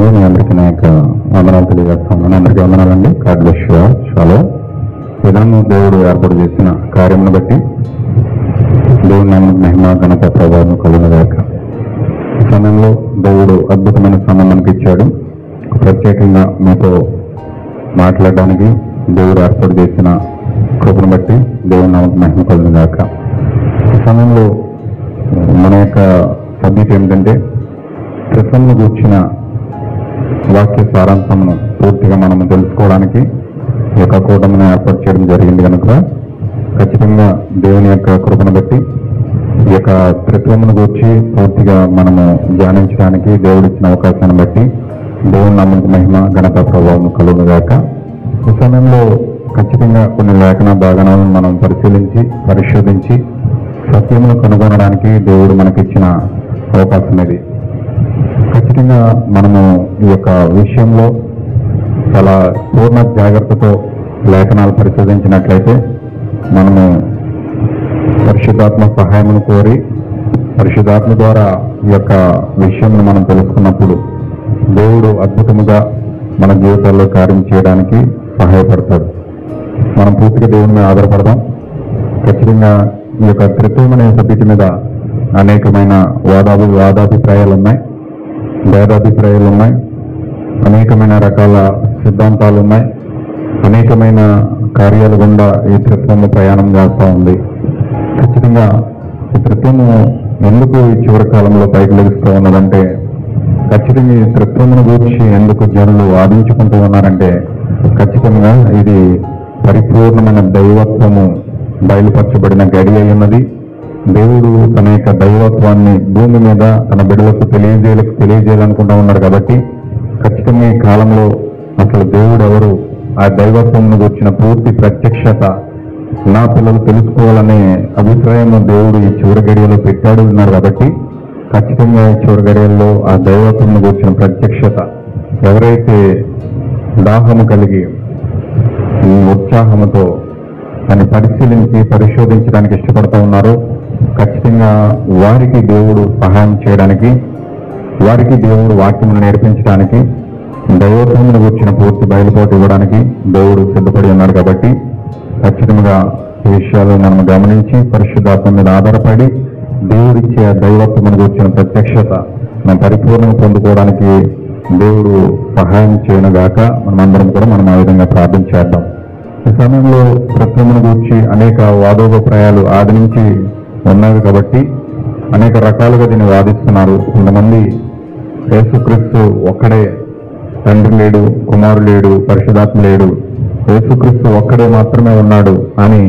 నామంలో మీ అందరికీ నా యొక్క వందనాలు తెలియజేస్తాను. అందరికీ వందనాలండి. God bless you all. చాలా విధానం దేవుడు ఏర్పాటు చేసిన కార్యమును బట్టి దేవుడి నామమునకు మహిమ ఘనత ప్రభావం కలుగునుగాక. ఈ సమయంలో దేవుడు అద్భుతమైన సమయం మనకి ఇచ్చాడు. ప్రత్యేకంగా మీతో మాట్లాడడానికి దేవుడు ఏర్పాటు చేసిన కృపను బట్టి దేవుడి నామమునకు మహిమ కలుగునుగాక. ఈ సమయంలో మన యొక్క సబ్జెక్ట్ ఏమిటంటే క్రితంలో కూర్చిన వాక్య సారాంశమును పూర్తిగా మనము తెలుసుకోవడానికి ఈ యొక్క కూటమిని ఏర్పాటు చేయడం జరిగింది కనుక ఖచ్చితంగా దేవుని యొక్క కృపను బట్టి ఈ యొక్క త్రిత్వమును గురించి పూర్తిగా మనము ధ్యానించడానికి దేవుడు ఇచ్చిన అవకాశాన్ని బట్టి దేవుని నామమునకు మహిమ ఘనత ప్రభావం కలుగునుగాక. ఈ సమయంలో ఖచ్చితంగా కొన్ని లేఖన భాగాలను మనం పరిశీలించి పరిశోధించి సత్యమును కనుగొనడానికి దేవుడు మనకిచ్చిన అవకాశం ఇది. ఖచ్చితంగా మనము ఈ యొక్క విషయంలో చాలా పూర్ణ జాగ్రత్తతో లేఖనాలు పరిశోధించినట్లయితే మనము పరిశుద్ధాత్మ సహాయమును కోరి పరిశుద్ధాత్మ ద్వారా ఈ యొక్క విషయంను మనం తెలుసుకున్నప్పుడు దేవుడు అద్భుతముగా మన జీవితాల్లో కార్యం చేయడానికి సహాయపడతాడు. మనం పూర్తిగా దేవుని మీద ఆధారపడదాం. ఖచ్చితంగా ఈ యొక్క త్రిత్వం అనే సబ్జెక్టు మీద అనేకమైన వాదాభిప్రాయాలు ఉన్నాయి, భేదాభిప్రాయాలు ఉన్నాయి, అనేకమైన రకాల సిద్ధాంతాలు ఉన్నాయి, అనేకమైన కార్యాలు గుండా ఈ త్రిత్వము ప్రయాణం చేస్తూ ఉంది. ఖచ్చితంగా ఈ త్రిత్వము ఎందుకు ఈ చివరి కాలంలో పైకి లెగుస్తూ ఉన్నదంటే, ఖచ్చితంగా ఈ త్రిత్వమును గురించి ఎందుకు జనులు వాదించుకుంటూ ఉన్నారంటే, ఖచ్చితంగా ఇది పరిపూర్ణమైన దైవత్వము బయలుపరచబడిన గడి అయి ఉన్నది. దేవుడు తన యొక్క దైవత్వాన్ని భూమి మీద తన బిడ్డలకు తెలియజేయాలనుకుంటా ఉన్నారు. కాబట్టి ఖచ్చితంగా ఈ కాలంలో అసలు దేవుడు ఎవరు, ఆ దైవత్వంను గురించిన పూర్తి ప్రత్యక్షత నా పిల్లలు తెలుసుకోవాలనే అభిప్రాయం దేవుడు ఈ చివరి గడియలో పెట్టాడు ఉన్నారు. కాబట్టి ఖచ్చితంగా ఈ చివరి గడియల్లో ఆ దైవత్వంను గురించిన ప్రత్యక్షత ఎవరైతే దాహము కలిగి ఈ ఉత్సాహముతో దాన్ని పరిశీలించి పరిశోధించడానికి ఇష్టపడుతూ ఉన్నారో ఖచ్చితంగా వారికి దేవుడు సహాయం చేయడానికి, వారికి దేవుడు వాక్యమును నేర్పించడానికి, దైవత్వమును గురించిన పూర్తి బయలుపాటు ఇవ్వడానికి దేవుడు సిద్ధపడి ఉన్నాడు. కాబట్టి ఖచ్చితంగా ఈ విషయాలు మనం గమనించి పరిశుద్ధాత్మ మీద ఆధారపడి దేవుడిచ్చే దైవత్వమును గురించిన ప్రత్యక్షత మనం పరిపూర్ణంగా పొందుకోవడానికి దేవుడు సహాయం చేయనుగాక. మనమందరం కూడా మనం ఆ విధంగా ప్రార్థన చేద్దాం. ఈ సమయంలో త్రిత్వమును గురించి అనేక వాదోపప్రాయాలు ఆది నుంచి ఉన్నాయి. కాబట్టి అనేక రకాలుగా దీన్ని వాదిస్తున్నారు. కొంతమంది యేసుక్రీస్తు ఒక్కడే, తండ్రి లేడు, కుమారుడు లేడు, పరిశుద్ధాత్మ లేడు, యేసుక్రీస్తు ఒక్కడే మాత్రమే ఉన్నాడు అని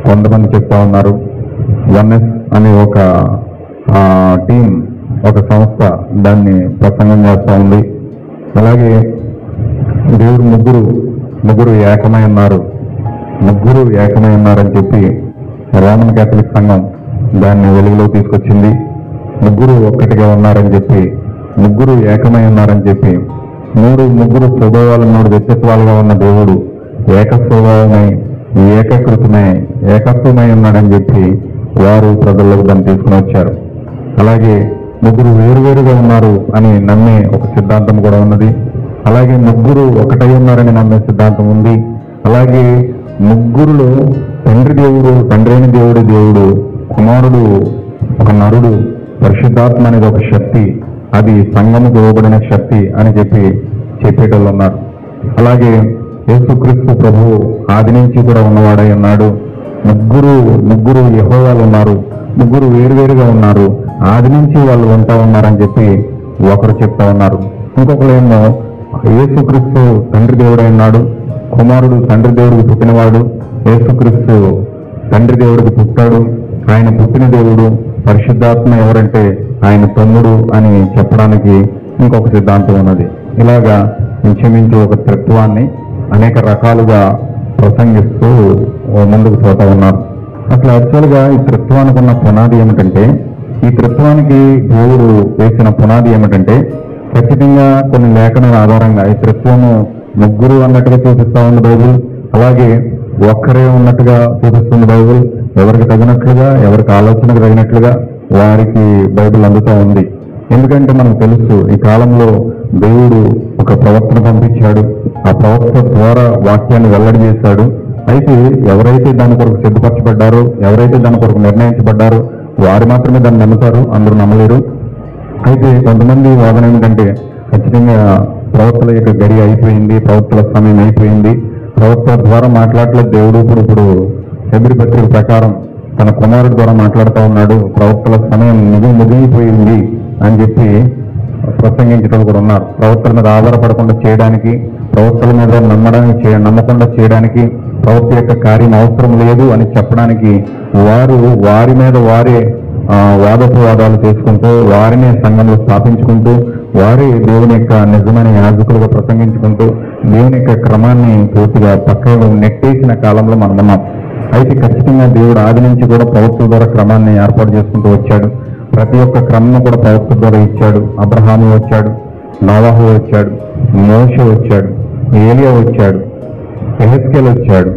కొంతమంది చెప్తా ఉన్నారు. వన్ఎస్ అనే ఒక టీం, ఒక సంస్థ దాన్ని ప్రసంగం చేస్తూ ఉంది. అలాగే దేవుడు ముగ్గురు ఏకమై ఉన్నారు, ముగ్గురు ఏకమై ఉన్నారని చెప్పి రోమన్ క్యాథలిక్ సంఘం దాన్ని వెలుగులో తీసుకొచ్చింది. ముగ్గురు ఒక్కటిగా ఉన్నారని చెప్పి, ముగ్గురు ఏకమై ఉన్నారని చెప్పి, ముగ్గురు స్వభావాలు, 3 వ్యక్తిత్వాలుగా ఉన్న దేవుడు ఏక స్వభావమై ఏకత్వమై ఉన్నాడని చెప్పి వారు ప్రజల్లోకి దాన్ని తీసుకుని వచ్చారు. అలాగే ముగ్గురు వేరువేరుగా ఉన్నారు అని నమ్మే ఒక సిద్ధాంతం కూడా ఉన్నది. అలాగే ముగ్గురు ఒకటై ఉన్నారని నమ్మే సిద్ధాంతం ఉంది. అలాగే ముగ్గురులో తండ్రి అయిన దేవుడు, కుమారుడు ఒక నరుడు, పరిశుద్ధాత్మ అనేది ఒక శక్తి, అది సంఘముకు ఇవ్వబడిన శక్తి అని చెప్పేటోళ్ళు ఉన్నారు. అలాగే యేసుక్రీస్తు ప్రభువు ఆది నుంచి కూడా ఉన్నవాడై ఉన్నాడు. ముగ్గురు యెహోవాలు ఉన్నారు, ముగ్గురు వేరువేరుగా ఉన్నారు, ఆది నుంచి వాళ్ళు ఉంటా ఉన్నారని చెప్పి ఒకరు చెప్తా ఉన్నారు. ఇంకొకరేమో యేసుక్రీస్తు తండ్రి దేవుడై ఉన్నాడు, కుమారుడు తండ్రి దేవుడికి పుట్టినవాడు, యేసుక్రీస్తు తండ్రి దేవుడికి పుట్టాడు, ఆయన పుట్టిన దేవుడు, పరిశుద్ధాత్మ ఎవరంటే ఆయన తమ్ముడు అని చెప్పడానికి ఇంకొక సిద్ధాంతం ఉన్నది. ఇలాగా ఇంచుమించు ఒక త్రిత్వాన్ని అనేక రకాలుగా ప్రసంగిస్తూ ముందుకు పోతా ఉన్నారు. అసలు యాక్చువల్గా ఈ త్రిత్వానికి ఉన్న పునాది ఏమిటంటే, ఈ త్రిత్వానికి దేవుడు వేసిన పునాది ఏమిటంటే, ఖచ్చితంగా కొన్ని లేఖనాల ఆధారంగా ఈ త్రిత్వము ముగ్గురు అన్నట్టుగా చూపిస్తా ఉంది బైబిల్. అలాగే ఒక్కరే ఉన్నట్టుగా చూపిస్తుంది బైబిల్. ఎవరికి తగినట్లుగా, ఎవరికి ఆలోచనకు తగినట్లుగా వారికి బైబిల్ అందుతూ ఉంది. ఎందుకంటే మనకు తెలుసు ఈ కాలంలో దేవుడు ఒక ప్రవక్తను పంపించాడు. ఆ ప్రవక్త ద్వారా వాక్యాన్ని వెల్లడి చేశాడు. అయితే ఎవరైతే దాని కొరకు సిద్ధపరచబడ్డారో, ఎవరైతే దాని కొరకు నిర్ణయించబడ్డారో వారు మాత్రమే దాన్ని నమ్ముతారు, అందరూ నమ్మలేరు. అయితే కొంతమంది వాదన ఏమిటంటే ఖచ్చితంగా ప్రవక్తల యొక్క గడి అయిపోయింది, ప్రవక్తల సమయం అయిపోయింది, ప్రవక్తల ద్వారా మాట్లాడలేదు దేవుడు. ఇప్పుడు హెబ్రీ పత్రిక ప్రకారం తన కుమారుడి ద్వారా మాట్లాడుతూ ఉన్నాడు, ప్రవక్తల సమయం ముగిపోయింది అని చెప్పి ప్రసంగించడం కూడా ఉన్నారు. ప్రవక్తల మీద ఆధారపడకుండా చేయడానికి, ప్రవక్తల మీద నమ్మకుండా చేయడానికి, ప్రవక్త యొక్క కార్యం అవసరం లేదు అని చెప్పడానికి వారి మీద వారే వాదోపవాదాలు చేసుకుంటూ, వారిని సంఘంలో స్థాపించుకుంటూ, వారే దేవుని యొక్క నిజమైన యాజకులుగా ప్రసంగించుకుంటూ దేవుని యొక్క క్రమాన్ని పూర్తిగా పక్కన నెట్టేసిన కాలంలో మనం ఉన్నాం. అయితే ఖచ్చితంగా దేవుడు ఆది నుంచి కూడా ప్రవక్తల ద్వారా క్రమాన్ని ఏర్పాటు చేసుకుంటూ వచ్చాడు. ప్రతి ఒక్క క్రమం కూడా ప్రవక్త ద్వారా ఇచ్చాడు. అబ్రహాము వచ్చాడు, నోవాహు వచ్చాడు, మోషే వచ్చాడు, ఏలియా వచ్చాడు, యెహెజ్కేలు వచ్చాడు,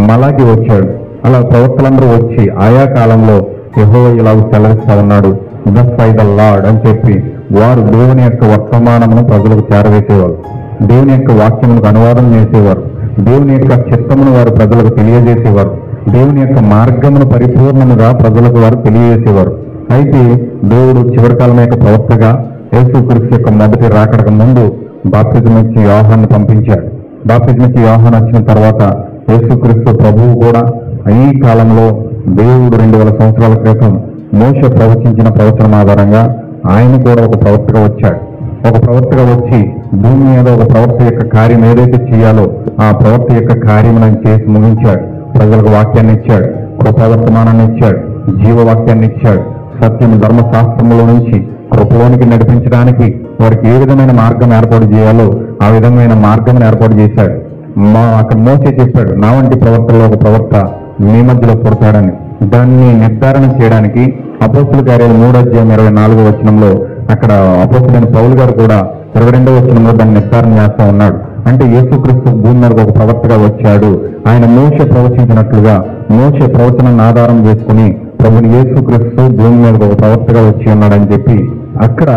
మలాకి వచ్చాడు. అలా ప్రవక్తలందరూ వచ్చి ఆయా కాలంలో యెహోవా ఇలాగ సెలవిస్తా ఉన్నాడు, thus saith the Lord అని చెప్పి వారు దేవుని యొక్క వర్తమానమును ప్రజలకు చేరవేసేవారు, దేవుని యొక్క వాక్యములకు అనువాదం చేసేవారు, దేవుని యొక్క చిత్తమును వారు ప్రజలకు తెలియజేసేవారు, దేవుని యొక్క మార్గమును పరిపూర్ణముగా ప్రజలకు వారు తెలియజేసేవారు. అయితే దేవుడు చివరి కాలం యొక్క ప్రవక్తగా యేసుక్రీస్తు యొక్క మొదటి రాకడకు ముందు బాప్తిజం ఇచ్చి యోహాను పంపించాడు. బాప్తిజం ఇచ్చి యోహాను వచ్చిన తర్వాత యేసుక్రీస్తు ప్రభువు కూడా ఈ కాలంలో దేవుడు 2000 సంవత్సరాల క్రితం మోషే ప్రవచించిన ప్రవచనం ఆధారంగా ఆయన కూడా ఒక ప్రవక్తగా వచ్చాడు. ఒక ప్రవక్తగా వచ్చి భూమి మీద ఒక ప్రవక్త యొక్క కార్యం ఏదైతే చేయాలో ఆ ప్రవక్త యొక్క కార్యమును చేసి ముగించాడు. ప్రజలకు వాక్యాన్ని ఇచ్చాడు, కృపావర్తమానాన్ని ఇచ్చాడు, జీవవాక్యాన్ని ఇచ్చాడు. సత్యము ధర్మశాస్త్రములో నుంచి కృపలోనికి నడిపించడానికి వారికి ఏ విధమైన మార్గం ఏర్పాటు చేయాలో ఆ విధమైన మార్గం ఏర్పాటు చేశాడు. అక్కడ మోసే చెప్పాడు, నా వంటి ప్రవక్తలో ఒక ప్రవక్త మీ మధ్యలో పుడతాడని. దాన్ని నిర్ధారణ చేయడానికి అపోస్తుల కార్యాలు 3:24 వచనంలో అక్కడ అపోస్తులైన పౌలు గారు కూడా 22వ వచనంలో దాన్ని నిర్ధారణ చేస్తా ఉన్నాడు. అంటే యేసుక్రీస్తు భూమి మీదకు ఒక ప్రవక్తగా వచ్చాడు. ఆయన మోషే ప్రవచించినట్లుగా మోషే ప్రవచనాన్ని ఆధారం చేసుకుని ప్రభుని యేసుక్రీస్తు భూమి మీదకు ఒక ప్రవక్తగా వచ్చి ఉన్నాడని చెప్పి అక్కడ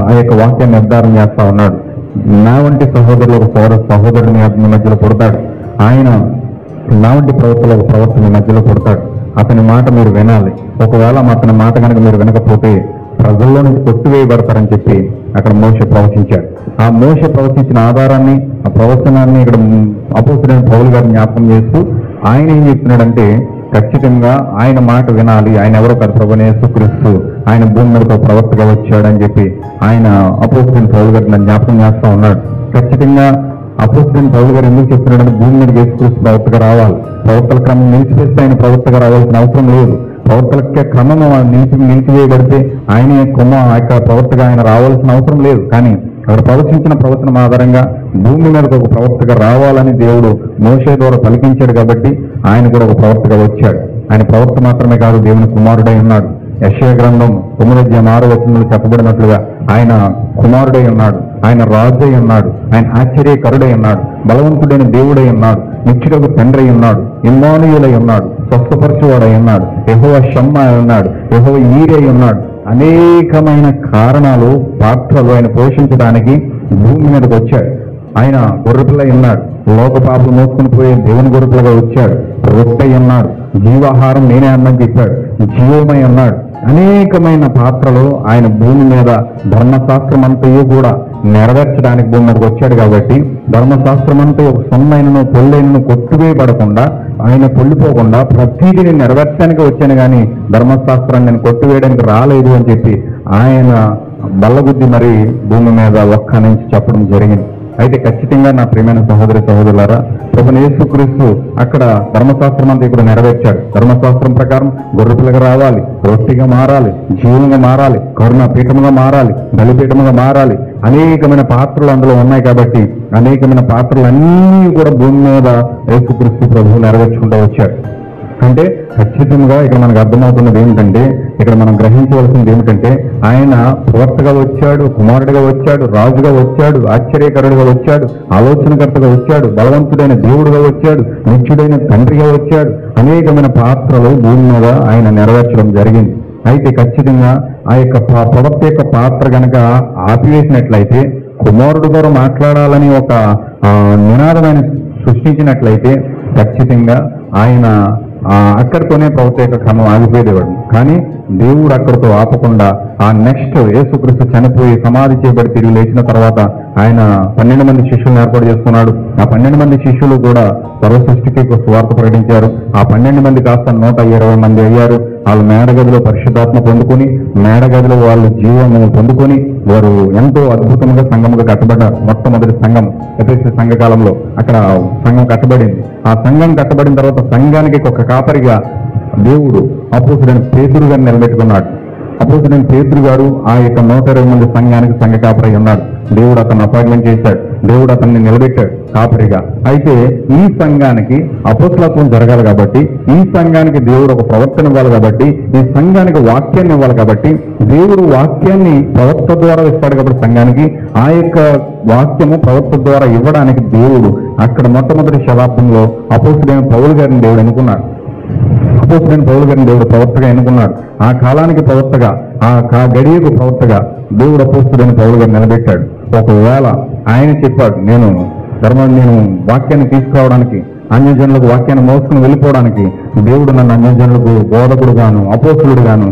ఆ యొక్క వాక్యాన్ని నిర్ధారణ చేస్తా ఉన్నాడు. నా వంటి సహోదరులు ఒక సహోదరుని మీ మధ్యలో పుడతాడు, ఆయన నా వంటి ప్రవక్తలు ఒక ప్రవక్త మీ మధ్యలో పుడతాడు, అతని మాట మీరు వినాలి, ఒకవేళ అతని మాట కనుక మీరు వినకపోతే ప్రజల్లో నుంచి కొట్టివేయబడతారని చెప్పి అక్కడ మోషే ప్రవచించాడు. ఆ మోషే ప్రవచించిన ఆధారాన్ని, ఆ ప్రవచనాన్ని ఇక్కడ అపోస్తులైన పౌలు గారిని జ్ఞాపకం చేస్తూ ఆయన ఏం చెప్తున్నాడంటే ఖచ్చితంగా ఆయన మాట వినాలి. ఆయన ఎవరో కాదు, ప్రభువైన యేసుక్రీస్తు ఆయన భూమి మీదకు ప్రవక్తగా వచ్చాడని చెప్పి ఆయన అపోస్తులైన పౌలు గారిని జ్ఞాపకం చేస్తా ఉన్నాడు. ఖచ్చితంగా అపోస్తులైన పౌలు గారు ఎందుకు చెప్తున్నాడంటే భూమి మీద యేసుక్రీస్తు ప్రవక్తగా రావాలి. ప్రవక్తల క్రమం నిలిచివేస్తే ఆయన ప్రవక్తగా రావాల్సిన అవసరం లేదు. ప్రవక్తలకే క్రమం నిలిచివేయబడితే ఆయన ఆ యొక్క ప్రవక్తగా ఆయన రావాల్సిన అవసరం లేదు. కానీ అక్కడ ప్రవచించిన ప్రవచనం ఆధారంగా భూమి మీదకు ఒక ప్రవక్తగా రావాలని దేవుడు మోషే ద్వారా పలికించాడు కాబట్టి ఆయన కూడా ఒక ప్రవక్తగా వచ్చాడు. ఆయన ప్రవక్త మాత్రమే కాదు, దేవుని కుమారుడై ఉన్నాడు. యెషయా గ్రంథం 9:6 వచనంలో చెప్పబడినట్లుగా ఆయన కుమారుడై ఉన్నాడు, ఆయన రాజై ఉన్నాడు, ఆయన ఆశ్చర్యకరుడై ఉన్నాడు, బలవంతుడైన దేవుడై ఉన్నాడు, నిత్యుడకు తండ్రి ఉన్నాడు, ఇమ్మానుయేలై ఉన్నాడు, స్వస్థపరచువాడై ఉన్నాడు, యెహోవా షమ్మా ఉన్నాడు, యెహోవా ఈరే ఉన్నాడు. అనేకమైన కారణాలు పాత్రలు ఆయన పోషించడానికి భూమి మీదకి వచ్చాడు. ఆయన గొర్రెపిల్లై ఉన్నాడు, లోక పాపలు మోసుకుని పోయే దేవుని గొర్రెపిల్లగా వచ్చాడు, రొట్టె ఉన్నాడు, జీవాహారం నేనే అన్నని చెప్పాడు, జీవమై ఉన్నాడు. అనేకమైన పాత్రలు ఆయన భూమి మీద ధర్మశాస్త్రం అంతయు కూడా నెరవేర్చడానికి భూమి మీదకి వచ్చాడు. కాబట్టి ధర్మశాస్త్రం అంతా ఒక సొమ్మైనను పొల్లైనను కొట్టువేయబడకుండా, ఆయన పొల్లిపోకుండా ప్రతిదీని నెరవేర్చడానికి వచ్చాను కానీ ధర్మశాస్త్రాన్ని నేను కొట్టువేయడానికి రాలేదు అని చెప్పి ఆయన బల్లబుద్ధి మరి భూమి మీద ఒక్క నుంచి చెప్పడం జరిగింది. అయితే ఖచ్చితంగా నా ప్రియమైన సహోదరులారా, ప్రభువైన యేసుక్రీస్తు అక్కడ ధర్మశాస్త్రం అంతా ఇక్కడ నెరవేర్చాడు. ధర్మశాస్త్రం ప్రకారం గొర్రెపిల్లగా రావాలి, రొట్టిగా మారాలి, జీవంగా మారాలి, కరుణ పీఠముగా మారాలి, బలిపీఠముగా మారాలి. అనేకమైన పాత్రలు అందులో ఉన్నాయి. కాబట్టి అనేకమైన పాత్రలు అన్నీ కూడా భూమి మీద యేసుక్రీస్తు ప్రభువు నెరవేర్చుకుంటూ వచ్చాడు. అంటే ఖచ్చితంగా ఇక్కడ మనకు అర్థమవుతున్నది ఏమిటంటే, ఇక్కడ మనం గ్రహించవలసింది ఏమిటంటే ఆయన ప్రవక్తగా వచ్చాడు, కుమారుడిగా వచ్చాడు, రాజుగా వచ్చాడు, ఆశ్చర్యకరుడుగా వచ్చాడు, ఆలోచనకర్తగా వచ్చాడు, బలవంతుడైన దేవుడుగా వచ్చాడు, నిత్యుడైన తండ్రిగా వచ్చాడు. అనేకమైన పాత్రలు భూమి మీద ఆయన నెరవేర్చడం జరిగింది. అయితే ఖచ్చితంగా ఆ యొక్క ప్రవక్త యొక్క పాత్ర కనుక ఆపివేసినట్లయితే కుమారుడు ద్వారా మాట్లాడాలని ఒక నినాదం ఆయన సృష్టించినట్లయితే ఖచ్చితంగా ఆయన అక్కడితోనే ప్రవక్త యొక్క క్రమం ఆగిపోయేవాడు. కానీ దేవుడు అక్కడితో ఆపకుండా ఆ నెక్స్ట్ యేసుక్రీస్తు చనిపోయి సమాధి చేయబడి తిరిగి లేచిన తర్వాత ఆయన 12 మంది శిష్యులను ఏర్పాటు చేసుకున్నాడు. ఆ 12 మంది శిష్యులు కూడా సర్వ సృష్టికి స్వార్థ ప్రకటించారు. ఆ 12 మంది కాస్త 120 మంది అయ్యారు. వాళ్ళు మేడగదిలో పరిశుద్ధాత్మ పొందుకొని, మేడగదిలో వాళ్ళు జీవము పొందుకొని వారు ఎంతో అద్భుతంగా సంఘముగా కట్టబడ్డారు. మొట్టమొదటి సంఘం ఎఫెసీ సంఘకాలంలో అక్కడ సంఘం కట్టబడింది. ఆ సంఘం కట్టబడిన తర్వాత సంఘానికి ఒక కాపరిగా దేవుడు అపోస్తలుడైన పేతురు గారిని నిలబెట్టుకున్నాడు. అపోస్తలుడైన పేతురు గారు ఆ యొక్క 120 మంది సంఘానికి సంఘ కాపరి ఉన్నాడు. దేవుడు అతన్ని అపాయింట్మెంట్ చేశాడు. దేవుడు అతన్ని నిలబెట్టాడు కాపరిగా. అయితే ఈ సంఘానికి అపోస్తలత్వం జరగాలి కాబట్టి, ఈ సంఘానికి దేవుడు ఒక ప్రవక్తను ఇవ్వాలి కాబట్టి, ఈ సంఘానికి వాక్యాన్ని ఇవ్వాలి కాబట్టి, దేవుడు వాక్యాన్ని ప్రవక్త ద్వారా ఇస్తాడు కాబట్టి సంఘానికి ఆ యొక్క వాక్యము ప్రవక్త ద్వారా ఇవ్వడానికి దేవుడు అక్కడ మొట్టమొదటి శతాబ్దంలో అపోస్తలుడైన పౌలు గారిని దేవుడు ఎన్నుకున్నాడు. అపోస్తలుడైన పౌలు గారిని దేవుడు ప్రవక్తగా ఎన్నుకున్నాడు. ఆ కాలానికి ప్రవక్తగా, ఆ గడియకు ప్రవక్తగా దేవుడు అపోస్తలుడైన పౌలు గారిని నిలబెట్టాడు. ఒకవేళ ఆయన చెప్పాడు, నేను వాక్యాన్ని తీసుకురావడానికి, అన్యజనులకు వాక్యాన్ని మోసుకుని వెళ్ళిపోవడానికి దేవుడు నన్ను అన్యజనులకు బోధకుడు గాను అపోస్తలుడు గాను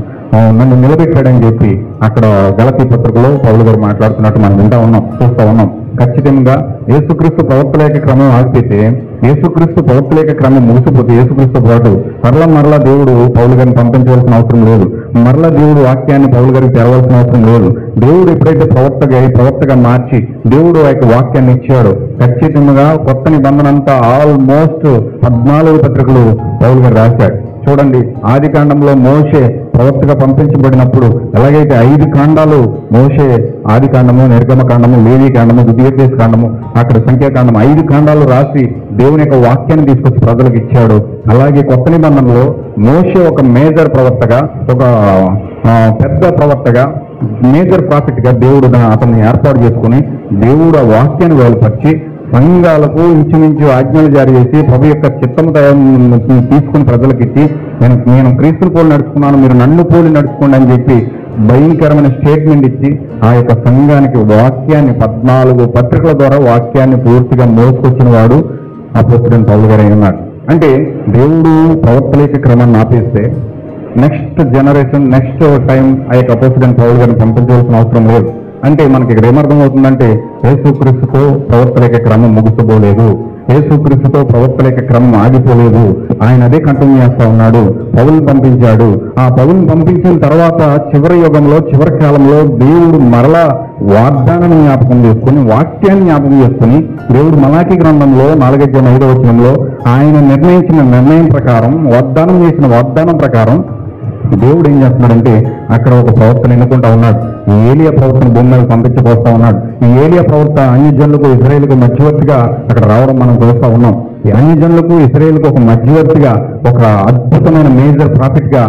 నన్ను నిలబెట్టాడని చెప్పి అక్కడ గలతీ పత్రికలో పౌలు గారు మాట్లాడుతున్నట్టు మనం చూస్తా ఉన్నాం. ఖచ్చితంగా యేసుక్రీస్తు ప్రవక్తల యొక్క క్రమం ఆగిపోతే, యేసుక్రీస్తు ప్రవక్తల యొక్క క్రమం ముగిసిపోతే యేసుక్రీస్తు పాటు మరలా దేవుడు పౌలు గారిని పంపించవలసిన అవసరం లేదు. మరలా దేవుడు వాక్యాన్ని పౌలు గారికి తెరవలసిన అవసరం లేదు. దేవుడు ఎప్పుడైతే ప్రవక్తగా మార్చి దేవుడు ఆ యొక్క వాక్యాన్ని ఇచ్చాడో ఖచ్చితంగా కొత్త నిబంధన అంతా ఆల్మోస్ట్ 14 పత్రికలు పౌలు గారు రాశాడు. చూడండి, ఆది కాండంలో మోషే ప్రవక్తగా పంపించబడినప్పుడు ఎలాగైతే 5 కాండాలు మోషే, ఆది కాండము, నిర్గమ కాండము, లేవి కాండము, ద్వితీయోపదేశ కాండము, అక్కడ సంఖ్యాకాండము 5 కాండాలు రాసి దేవుని యొక్క వాక్యాన్ని తీసుకొచ్చి ప్రజలకు ఇచ్చాడు. అలాగే కొత్త నిబంధనలో మోషే ఒక మేజర్ ప్రవక్తగా, ఒక పెద్ద ప్రవక్తగా, మేజర్ ప్రాఫిట్ గా దేవుడు అతన్ని ఏర్పాటు చేసుకుని దేవుడు ఆ వాక్యాన్ని బయలుపరిచి సంఘాలకు ఇంచుమించు ఆజ్ఞలు జారీ చేసి ప్రభు యొక్క చిత్తము తీసుకుని ప్రజలకు ఇచ్చి నేను క్రీస్తుని పోలి నడుచుకున్నాను, మీరు నన్ను పోలి నడుచుకోండి అని చెప్పి భయంకరమైన స్టేట్మెంట్ ఇచ్చి ఆ యొక్క సంఘానికి వాక్యాన్ని 14 పత్రికల ద్వారా వాక్యాన్ని పూర్తిగా మోసుకొచ్చిన వాడు అపోస్తలుడైన పౌలు గారు ఉన్నాడు. అంటే దేవుడు ప్రవక్తల యొక్క క్రమాన్ని ఆపేస్తే నెక్స్ట్ జనరేషన్, నెక్స్ట్ టైం ఆ యొక్క అపోస్తలుడైన పౌలు గారిని పంపించవలసిన అవసరం లేదు. అంటే మనకి ఇక్కడ ఏమర్థం అవుతుందంటే యేసుక్రీస్తుతో ప్రవక్తల యొక్క క్రమం ముగిసిపోలేదు, యేసుక్రీస్తుతో ప్రవక్తల యొక్క క్రమం ఆగిపోలేదు. ఆయన అదే కంటిన్యూ చేస్తా ఉన్నాడు. పౌలుని పంపించాడు. ఆ పౌలుని పంపించిన తర్వాత చివరి యుగంలో, చివరి కాలంలో దేవుడు మరలా వాగ్దానాన్ని జ్ఞాపకం చేసుకుని, వాక్యాన్ని జ్ఞాపకం చేసుకుని, దేవుడు మలాకీ గ్రంథంలో 4:5 వచనంలో ఆయన నిర్ణయించిన నిర్ణయం ప్రకారం, వాగ్దానం చేసిన వాగ్దానం ప్రకారం దేవుడు ఏం చేస్తున్నాడంటే అక్కడ ఒక ప్రవక్తను ఎన్నుకుంటా ఉన్నాడు. ఈ ఏలియా ప్రవక్తను భూమి మీద పంపించబోస్తా ఉన్నాడు. ఈ ఏలియా ప్రవక్త అన్యజనులకు ఇశ్రాయేలుకు మధ్యవర్తిగా అక్కడ రావడం మనం చూస్తా ఉన్నాం. ఈ అన్యజనులకు ఇశ్రాయేలుకు ఒక మధ్యవర్తిగా, ఒక అద్భుతమైన మేజర్ ప్రాఫిట్ గా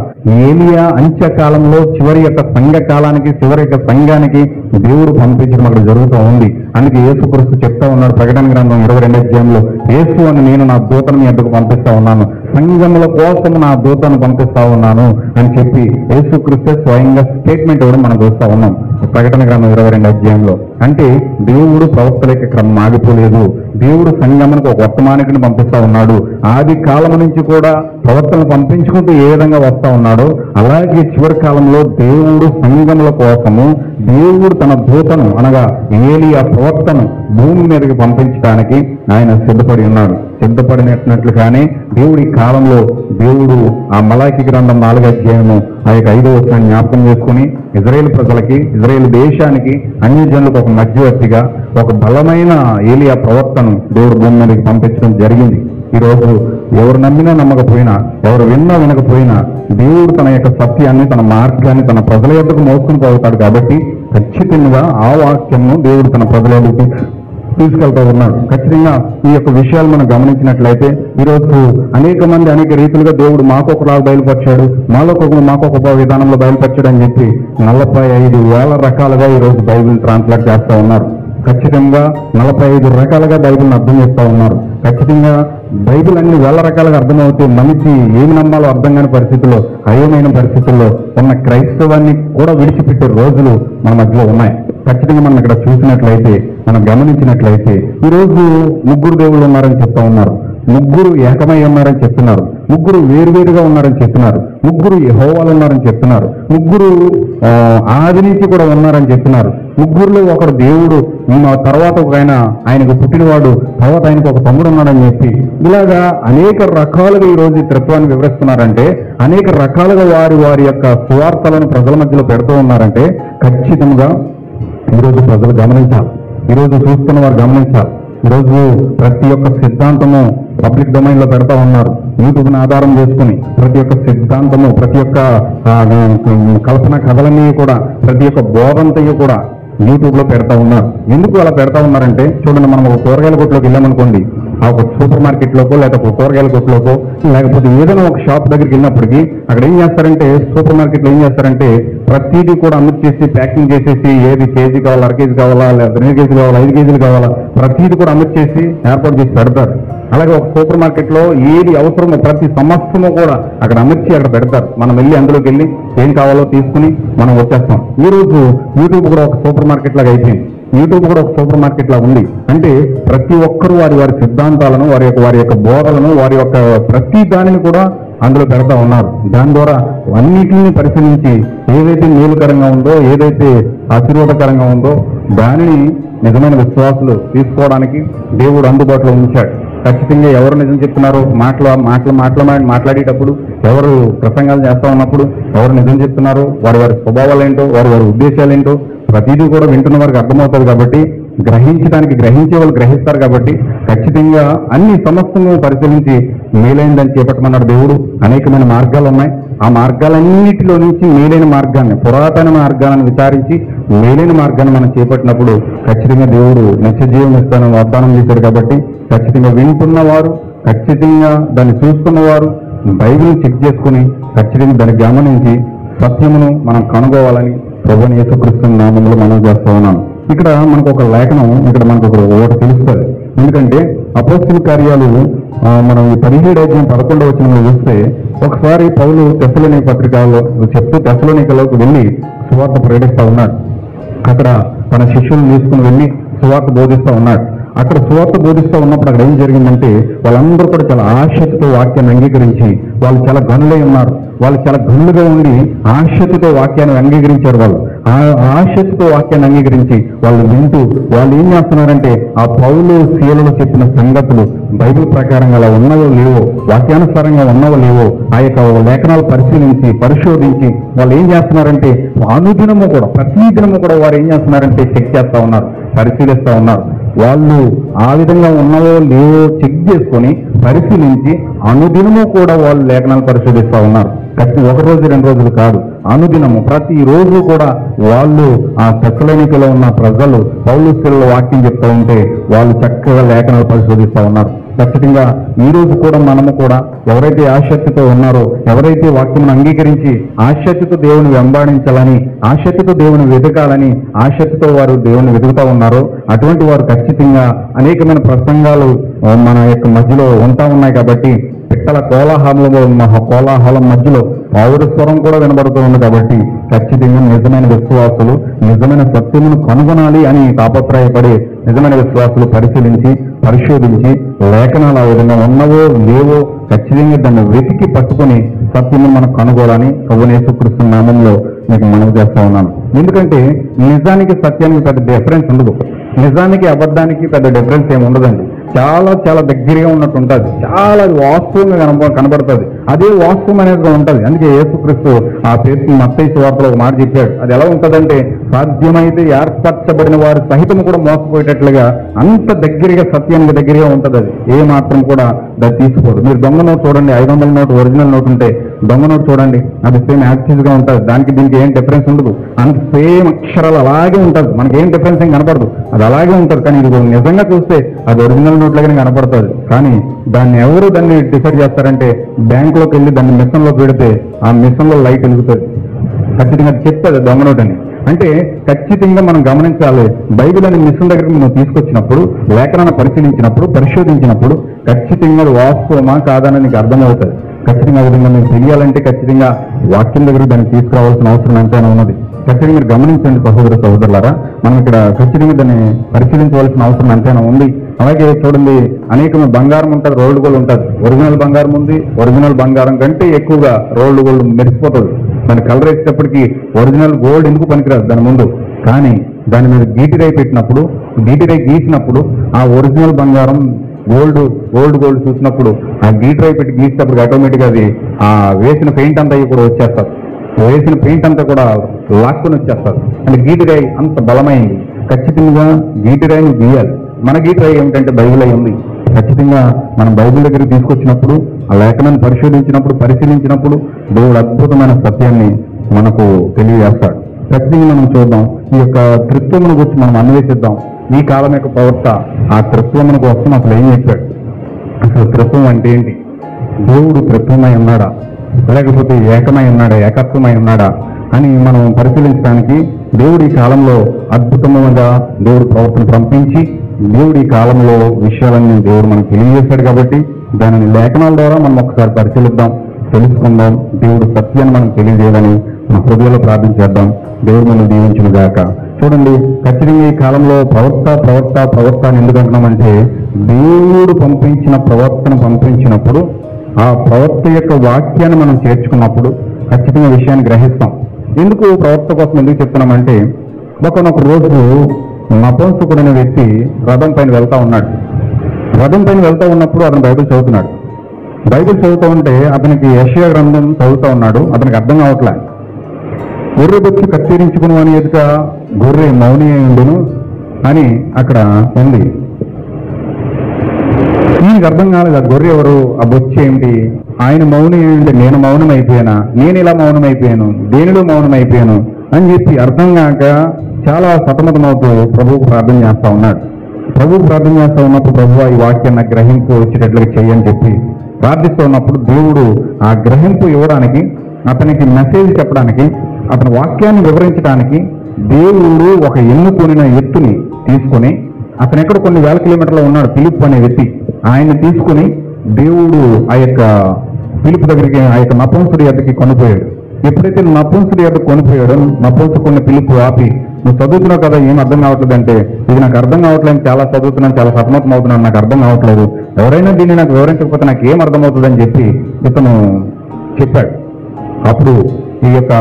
ఏలియా అంత్యకాలంలో చివరి యొక్క సంఘ కాలానికి, చివరి యొక్క సంఘానికి దేవుడు పంపించడం అక్కడ జరుగుతూ ఉంది. అందుకే యేసుక్రీస్తు చెప్తా ఉన్నాడు ప్రకటన గ్రంథం 22 యేసు అని నేను నా దూతను మీ వద్దకు పంపిస్తా ఉన్నాను, సంఘముల కోసం నా దూతను పంపిస్తా ఉన్నాను అని చెప్పి యేసుక్రీస్తు స్వయంగా స్టేట్మెంట్ ఇవ్వడం మనం చూస్తా ఉన్నాం ప్రకటన గ్రంథం 22 అంటే దేవుడు ప్రవక్తల యొక్క క్రమం ఆగిపోలేదు. దేవుడు సంఘమునకు ఒక వర్తమానికుని పంపిస్తా ఉన్నాడు. ఆది కాలం నుంచి కూడా ప్రవక్తలను పంపించుకుంటూ ఏ విధంగా వస్తా ఉన్నాడో అలాగే చివరి కాలంలో దేవుడు సంఘముల కోసము దేవుడు తన దూతను అనగా ఏలియా ప్రవక్తను భూమి మీదకి పంపించడానికి ఆయన సిద్ధపడి ఉన్నాడు. సిద్ధపడినట్లుగానే దేవుడి కాలంలో దేవుడు ఆ మలాకి గ్రంథం 4 ఆ యొక్క 5వ వచనాన్ని జ్ఞాపకం చేసుకుని ఇజ్రాయేల్ ప్రజలకి, ఇజ్రాయేల్ దేశానికి, అన్యజనులకు ఒక మధ్యవర్తిగా ఒక బలమైన ఏలియా ప్రవక్తను దేవుడు భూమి మీదకి పంపించడం జరిగింది. ఈరోజు ఎవరు నమ్మినా నమ్మకపోయినా, ఎవరు విన్నా వినకపోయినా దేవుడు తన యొక్క సత్యాన్ని, తన మార్గాన్ని తన ప్రజల యొద్దకు మోసుకుని పోతాడు. కాబట్టి ఖచ్చితంగా ఆ వాక్యంను దేవుడు తన ప్రజల యొద్దకు తీసుకెళ్తా ఉన్నాడు. ఖచ్చితంగా ఈ యొక్క విషయాలు మనం గమనించినట్లయితే ఈరోజు అనేక మంది అనేక రీతులుగా దేవుడు మాకొకలాగా బయలుపరిచాడు, మాకొక విధానంలో బయలుపరిచాడు అని చెప్పి 45,000 రకాలుగా ఈరోజు బైబిల్ ట్రాన్స్లేట్ చేస్తా ఉన్నారు. ఖచ్చితంగా 45 రకాలుగా బైబిల్ని అర్థం చేస్తా ఉన్నారు. ఖచ్చితంగా బైబిల్ అన్ని వేల రకాలుగా అర్థమవుతే మనిషి ఏమి నమ్మాలో అర్థం కాని పరిస్థితుల్లో, అయోమైన పరిస్థితుల్లో ఉన్న క్రైస్తవాన్ని కూడా విడిచిపెట్టే రోజులు మన మధ్యలో ఉన్నాయి. ఖచ్చితంగా మనం ఇక్కడ చూసినట్లయితే, మనం గమనించినట్లయితే ఈరోజు ముగ్గురు దేవుళ్ళు ఉన్నారని చెప్తా ఉన్నారు, ముగ్గురు ఏకమై ఉన్నారని చెప్తున్నారు, ముగ్గురు వేరువేరుగా ఉన్నారని చెప్తున్నారు, ముగ్గురు యెహోవాలు ఉన్నారని చెప్తున్నారు, ముగ్గురు ఆది నుంచి కూడా ఉన్నారని చెప్తున్నారు. ముగ్గురులో ఒకడు దేవుడు, తర్వాత ఒక ఆయనకు పుట్టినవాడు, తర్వాత ఆయనకు ఒక తమ్ముడు ఉన్నాడని చెప్పి ఇలాగా అనేక రకాలుగా ఈ రోజు త్రిత్వాన్ని వివరిస్తున్నారంటే, అనేక రకాలుగా వారి యొక్క సువార్తలను ప్రజల మధ్యలో పెడుతూ ఉన్నారంటే ఖచ్చితంగా ఈరోజు ప్రజలు గమనించాలి, ఈరోజు చూస్తున్న వారు గమనించాలి. ఈరోజు ప్రతి ఒక్క సిద్ధాంతము పబ్లిక్ డొమైన్ లో పెడతా ఉన్నారు. యూట్యూబ్ని ఆధారం చేసుకుని ప్రతి ఒక్క సిద్ధాంతము, ప్రతి ఒక్క కల్పన కథలన్నీ కూడా, ప్రతి ఒక్క బోధంతయు కూడా యూట్యూబ్ లో పెడతా ఉన్నారు. ఎందుకు అలా పెడతా ఉన్నారంటే, చూడండి, మనం ఒక కూరగాయల కొట్టులోకి వెళ్ళామనుకోండి, ఆ ఒక సూపర్ మార్కెట్లోకో లేకపోతే ఒక కూరగాయల కొట్టులోకో లేకపోతే ఏదైనా ఒక షాప్ దగ్గరికి వెళ్ళినప్పటికీ అక్కడ ఏం చేస్తారంటే, సూపర్ మార్కెట్లో ఏం చేస్తారంటే ప్రతిదీ కూడా అమర్చేసి ప్యాకింగ్ చేసేసి ఏది కేజీ కావాలా, అర కేజీ కావాలా, లేదా 2 కేజీలు కావాలా, 5 కేజీలు కావాలా, ప్రతిదీ కూడా అమర్చేసి ఏర్పాటు చేసి పెడతారు. అలాగే ఒక సూపర్ మార్కెట్లో ఏది అవసరమో ప్రతి సమస్తము కూడా అక్కడ అమర్చి అక్కడ పెడతారు. మనం వెళ్ళి అందులోకి వెళ్ళి ఏం కావాలో తీసుకుని మనం వచ్చేస్తాం. ఈ రోజు యూట్యూబ్ కూడా ఒక సూపర్ మార్కెట్ లాగా అయిపోయింది. యూట్యూబ్ కూడా ఒక సూపర్ మార్కెట్ లాగా ఉంది. అంటే ప్రతి ఒక్కరూ వారి సిద్ధాంతాలను, వారి యొక్క బోధలను, వారి యొక్క ప్రతి దానిని కూడా అందులో పెడతా ఉన్నారు. దాని ద్వారా అన్నిటిని పరిశీలించి ఏదైతే మేలుకరంగా ఉందో, ఏదైతే ఆశీర్వాదకరంగా ఉందో దానిని నిజమైన విశ్వాసులు తీసుకోవడానికి దేవుడు అందుబాటులో ఉంచాడు. ఖచ్చితంగా ఎవరు నిజం చెప్తున్నారు, మాట్లాడేటప్పుడు, ఎవరు ప్రసంగాలు చేస్తా ఉన్నప్పుడు ఎవరు నిజం చెప్తున్నారు, వారి స్వభావాలు ఏంటో, వారి ఉద్దేశాలు ఏంటో ప్రతిదీ కూడా వింటున్న వారికి అర్థమవుతుంది. కాబట్టి గ్రహించే వాళ్ళు గ్రహిస్తారు. కాబట్టి ఖచ్చితంగా అన్ని సమస్తము పరిశీలించి మేలైందని చేపట్టమన్నాడు దేవుడు. అనేకమైన మార్గాలు ఉన్నాయి. ఆ మార్గాలన్నిటిలో నుంచి మేలైన మార్గాన్ని, పురాతన మార్గాలను విచారించి మేలైన మార్గాన్ని మనం చేపట్టినప్పుడు ఖచ్చితంగా దేవుడు నిత్యజీవం ఇస్తానని వాగ్దానం చేశాడు. కాబట్టి ఖచ్చితంగా వింటున్నవారు, ఖచ్చితంగా దాన్ని చూస్తున్నవారు బైబిల్ చెక్ చేసుకుని ఖచ్చితంగా దాన్ని గమనించి సత్యమును మనం కనుగోవాలని ప్రభువైన యేసుక్రీస్తు నామములో మనం చేస్తా ఉన్నాం. ఇక్కడ మనకు ఒక లేఖనం, ఇక్కడ మనకు ఒకటి తెలుస్తుంది. ఎందుకంటే అపోస్తల కార్యాలు మనం ఈ 17:11 వచనంలో చూస్తే, ఒకసారి పౌలు తెస్సలోనిక పత్రికలో చెప్తూ తెస్సలోనికలోకి వెళ్ళి సువార్త ప్రకటిస్తూ ఉన్నాడు. అక్కడ తన శిష్యులను తీసుకుని వెళ్ళి సువార్త బోధిస్తూ ఉన్నాడు. అక్కడ సువార్త బోధిస్తూ ఉన్నప్పుడు అక్కడ ఏం జరిగిందంటే, వాళ్ళందరూ కూడా చాలా ఆశతో వాక్యాన్ని అంగీకరించి, వాళ్ళు చాలా గనులై ఉన్నారు. వాళ్ళు చాలా గనులుగా ఉండి ఆశతో వాక్యాన్ని అంగీకరించారు. వాళ్ళు ఆశతో వాక్యాన్ని అంగీకరించి వాళ్ళు వింటూ వాళ్ళు ఏం చేస్తున్నారంటే, ఆ పౌలు శీలలో చెప్పిన సంగతులు బైబిల్ ప్రకారంగా అలా ఉన్నవో లేవో, వాక్యానుసారంగా ఉన్నవో లేవో ఆ యొక్క లేఖనాలు పరిశోధించి వాళ్ళు ఏం చేస్తున్నారంటే, అనుదినము కూడా ప్రతి దినము కూడా వారు ఏం చేస్తున్నారంటే చెక్ చేస్తా ఉన్నారు, పరిశీలిస్తా ఉన్నారు. వాళ్ళు ఆ విధంగా ఉన్నావో లేవో చెక్ చేసుకొని పరిశీలించి అనుదినము కూడా వాళ్ళు లేఖనాలు పరిశోధిస్తూ ఉన్నారు. ఒక రోజు 2 రోజులు కాదు, అనుదినము ప్రతి రోజు కూడా వాళ్ళు ఆ తెస్సలోనికలో ఉన్న ప్రజలు పౌలు శీలలో వాక్యం చెప్తూ ఉంటే వాళ్ళు చక్కగా లేఖనాలు పరిశోధిస్తూ ఉన్నారు. ఖచ్చితంగా ఈ రోజు కూడా మనము కూడా ఎవరైతే ఆసక్తితో ఉన్నారో, ఎవరైతే వాక్యం అంగీకరించి ఆసక్తితో దేవుని వెంబడించాలని, ఆసక్తితో దేవుని వెతకాలని ఆసక్తితో వారు దేవుని వెతుకుతా ఉన్నారో అటువంటి వారు ఖచ్చితంగా అనేకమైన ప్రసంగాలు మన యొక్క మధ్యలో ఉంటా ఉన్నాయి. కాబట్టి పిట్టల కోలాహలం మధ్యలో పౌరు స్వరం కూడా వినబడుతూ ఉంది. కాబట్టి ఖచ్చితంగా నిజమైన విశ్వాసులు నిజమైన సత్యమును కనుగొనాలి అని తాపత్రయపడి నిజమైన విశ్వాసులు పరిశోధించి లేఖనాలు ఆ విధంగా ఉన్నవో లేవో ఖచ్చితంగా దాన్ని వెతికి పట్టుకుని సత్యము మనం కనుగోలని ప్రభువైన యేసుక్రీస్తు నామములో మీకు మనవి చేస్తా ఉన్నాను. ఎందుకంటే నిజానికి సత్యానికి పెద్ద డిఫరెన్స్ ఉండదు, నిజానికి అబద్ధానికి పెద్ద డిఫరెన్స్ ఏమి ఉండదండి. చాలా దగ్గరగా ఉన్నట్టు ఉంటుంది, చాలా వాస్తవంగా కనబడుతుంది. అదే వాస్తవం అనేది ఉంటుంది. అందుకే యేసుక్రీస్తు ఆ పేరు మత్తయి సువార్తలో ఒక మాట చెప్పాడు. అది ఎలా ఉంటుందంటే, సాధ్యమైతే ఏర్పరచబడిన వారు సహితము కూడా మోసపోయేటట్లుగా అంత దగ్గరగా సత్యానికి దగ్గరగా ఉంటుంది. అది ఏ మాత్రం కూడా దాన్ని తీసుకోదు. మీరు దొంగ నోట్ చూడండి, 500 నోటు ఒరిజినల్ నోట్ ఉంటే దొంగ నోట్ చూడండి, అది సేమ్ యాక్సిస్ గా ఉంటుంది. దీనికి ఏం డిఫరెన్స్ ఉండదు. అంత సేమ్ అక్షరాలు అలాగే ఉంటుంది, మనకి ఏం డిఫరెన్స్ ఏం కనపడదు, అది అలాగే ఉంటుంది. కానీ ఇది నిజంగా చూస్తే అది ఒరిజినల్ నోట్ లాగానే కనపడుతుంది. కానీ దాన్ని డిసైడ్ చేస్తారంటే, బ్యాంకులోకి వెళ్ళి దాన్ని మిషన్ లో పెడితే ఆ మిషన్ లో లైట్ వెలుగుతుంది. ఖచ్చితంగా చెప్తుంది దొంగ నోట్ అని. అంటే ఖచ్చితంగా మనం గమనించాలి, బైబిల్ అనే మిషన్ దగ్గరికి మనం తీసుకొచ్చినప్పుడు, లేఖనాన్ని పరిశోధించినప్పుడు ఖచ్చితంగా వాస్తవమా కాదని నీకు అర్థమవుతుంది. ఖచ్చితంగా ఆ విధంగా మీకు తెలియాలంటే ఖచ్చితంగా వాక్యం దగ్గర దాన్ని తీసుకురావాల్సిన అవసరం ఎంతైనా ఉన్నది. ఖచ్చితంగా మీరు గమనించండి సహోదర సహోదరులారా, మనం ఇక్కడ ఖచ్చితంగా దాన్ని పరిశీలించవలసిన అవసరం ఎంతైనా ఉంది. అలాగే చూడండి, అనేకమైన బంగారం ఉంటుంది, రోల్డ్ గోల్డ్ ఉంటుంది. ఒరిజినల్ బంగారం ఉంది, ఒరిజినల్ బంగారం కంటే ఎక్కువగా రోల్డ్ గోల్డ్ మెరిసిపోతుంది. దాని కలర్ వేసేటప్పటికి ఒరిజినల్ గోల్డ్ ఎందుకు పనికిరాదు దాని ముందు. కానీ దాని మీద గీటిరాయి పెట్టినప్పుడు, గీటిరాయి గీసినప్పుడు ఆ ఒరిజినల్ బంగారం గోల్డ్ చూసినప్పుడు ఆ గీటిరాయి పెట్టి గీసేటప్పుడు ఆటోమేటిక్గా అది ఆ వేసిన పెయింట్ అంతా కూడా వచ్చేస్తారు. వేసిన పెయింట్ అంతా కూడా లాక్కుని వచ్చేస్తారు. అంటే గీటిరాయి అంత బలమైంది. ఖచ్చితంగా గీటిరాయిని గీయాలి. మన గీటిరాయి ఏమిటంటే బైబిల్ అయి ఉంది. ఖచ్చితంగా మనం బైబిల్ దగ్గరికి తీసుకొచ్చినప్పుడు, ఆ లేఖనాన్ని పరిశీలించినప్పుడు దేవుడు అద్భుతమైన సత్యాన్ని మనకు తెలియజేస్తాడు. ఖచ్చితంగా మనం చూద్దాం. ఈ యొక్క త్రిత్వమును గురించి మనం అన్వేషిద్దాం. ఈ కాలం యొక్క ప్రవక్త ఆ త్రిత్వమును కోసం అసలు ఏం చెప్పాడు? అసలు త్రిత్వం అంటే ఏంటి? దేవుడు త్రిత్వమై ఉన్నాడా, లేకపోతే ఏకమై ఉన్నాడా, ఏకత్వమై ఉన్నాడా అని మనం పరిశీలించడానికి దేవుడు ఈ కాలంలో అద్భుతముగా దేవుడు ప్రవక్తను పంపించి దేవుడు ఈ కాలంలో విషయాలన్నీ దేవుడు మనకు తెలియజేశాడు. కాబట్టి దానిని లేఖనాల ద్వారా మనం ఒకసారి పరిశీలిద్దాం, తెలుసుకుందాం. దేవుడు సత్యాన్ని మనకు తెలియజేయాలని మన హృదయంలో ప్రార్థన చేద్దాం. దేవుడు మనం దీవించును గాక. చూడండి, ఖచ్చితంగా ఈ కాలంలో ప్రవక్త అని ఎందుకు అంటున్నామంటే, దేవుడు పంపించిన ప్రవక్తను పంపించినప్పుడు ఆ ప్రవక్త యొక్క వాక్యాన్ని మనం చేర్చుకున్నప్పుడు ఖచ్చితంగా విషయాన్ని గ్రహిస్తాం. ఎందుకు ప్రవక్త కోసం ఎందుకు చెప్తున్నామంటే, ఒకనొక రోజు నపుంసకుడైన వ్యక్తి రథం పైన వెళ్తా ఉన్నాడు. రథం పైన వెళ్తా ఉన్నప్పుడు అతను బైబిల్ చదువుతున్నాడు. బైబిల్ చదువుతూ ఉంటే అతనికి యెషయా గ్రంథం చదువుతూ ఉన్నాడు. అతనికి అర్థం కావట్లే. గొర్రె బొచ్చు కత్తిరించుకుని అని ఎదుట గొర్రె మౌని ఉండును అని అక్కడ ఉంది. ఈయనకి అర్థం కాలేదు ఆ గొర్రె ఎవరు, ఆ బొచ్చు ఏమిటి, ఆయన మౌని అంటే నేను మౌనం అయిపోయానా, నేను ఇలా మౌనం అయిపోయాను, దేనిలో మౌనం అయిపోయాను అని చెప్పి అర్థం కాక చాలా సతమతమవుతూ ప్రభువుకు ప్రార్థన చేస్తా ఉన్నాడు. ప్రభువుకు ప్రార్థన చేస్తా ఉన్నప్పుడు ప్రభువా ఈ వాక్యాన్ని గ్రహింపు వచ్చేటట్లుగా చెయ్యని చెప్పి ప్రార్థిస్తూ ఉన్నప్పుడు దేవుడు ఆ గ్రహింపు ఇవ్వడానికి, అతనికి మెసేజ్ చెప్పడానికి, అతని వాక్యాన్ని వివరించడానికి దేవుడు ఒక ఎన్నుకొనిన ఎత్తుని తీసుకొని, అతను ఎక్కడ కొన్ని వేల కిలోమీటర్లో ఉన్నాడు ఫిలిప్ అనే వ్యక్తి, ఆయన్ని తీసుకుని దేవుడు ఆ యొక్క ఫిలిప్ దగ్గరికి ఆ యొక్క నపుంసకుడి యొద్దకి కొనిపోయాడు. ఎప్పుడైతే నపుంసకుడి యొద్దకు కొనిపోయాడో నపుంసకుడిని ఫిలిప్ ఆపి, నువ్వు చదువుతున్నావు కదా, ఏం అర్థం కావట్లేదు అంటే, ఇది నాకు అర్థం కావట్లేదు, చాలా చదువుతున్నాను, చాలా సతమతం అవుతున్నాను, నాకు అర్థం కావట్లేదు, ఎవరైనా దీన్ని నాకు వివరించకపోతే నాకు ఏం అర్థమవుతుందని చెప్పి ఇతను చెప్పాడు. అప్పుడు ఈ యొక్క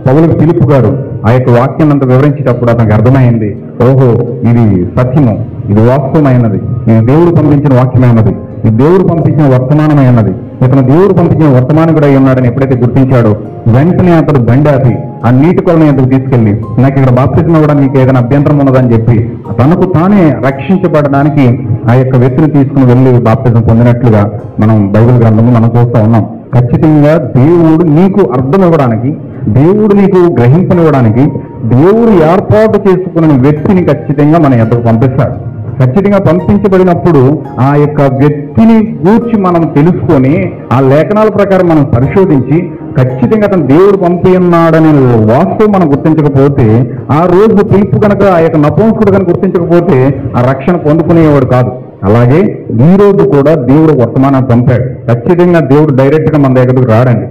పౌలు ఫిలిప్ గారు ఆ యొక్క వాక్యం అంతా వివరించేటప్పుడు అతనికి అర్థమైంది, ఓహో ఇది సత్యము, ఇది వాస్తవమైనది, ఇది దేవుడు పంపించిన వాక్యమైనది, ఇది దేవుడు పంపించిన వర్తమానమైనది, ఇతను దేవుడు పంపించిన వర్తమానం కూడా అయి ఉన్నాడని ఎప్పుడైతే గుర్తించాడో వెంటనే అతడు బండి ఆపి ఆ నీటి కొలను ఎందుకు తీసుకెళ్లి, నాకు ఇక్కడ బాప్తిజం ఇవ్వడానికి నీకు ఏదైనా అభ్యంతరం ఉన్నదని చెప్పి తనకు తానే రక్షించబడడానికి ఆ యొక్క వ్యక్తిని తీసుకుని వెళ్ళి బాప్తిజం పొందినట్లుగా మనం బైబిల్ గ్రంథము మనం చూస్తూ ఉన్నాం. ఖచ్చితంగా దేవుడు నీకు అర్థం ఇవ్వడానికి, దేవుడు నీకు గ్రహింపనివ్వడానికి, దేవుడు ఏర్పాటు చేసుకున్న వ్యక్తిని ఖచ్చితంగా మన ఎద్దకు పంపిస్తాడు. ఖచ్చితంగా పంపించబడినప్పుడు ఆ యొక్క వ్యక్తిని గూర్చి మనం తెలుసుకొని ఆ లేఖనాల ప్రకారం మనం పరిశోధించి ఖచ్చితంగా అతను దేవుడు పంపి ఉన్నాడనే వాస్తవం మనం గుర్తించకపోతే, ఆ రోజు పిలుపు కనుక ఆ యొక్క నపుంసకుడు కనుక గుర్తించకపోతే ఆ రక్షణ పొందుకునేవాడు కాదు. అలాగే ఈ రోజు కూడా దేవుడు వర్తమానాన్ని పంపాడు. ఖచ్చితంగా దేవుడు డైరెక్ట్ గా మన దగ్గరకు రాడండి.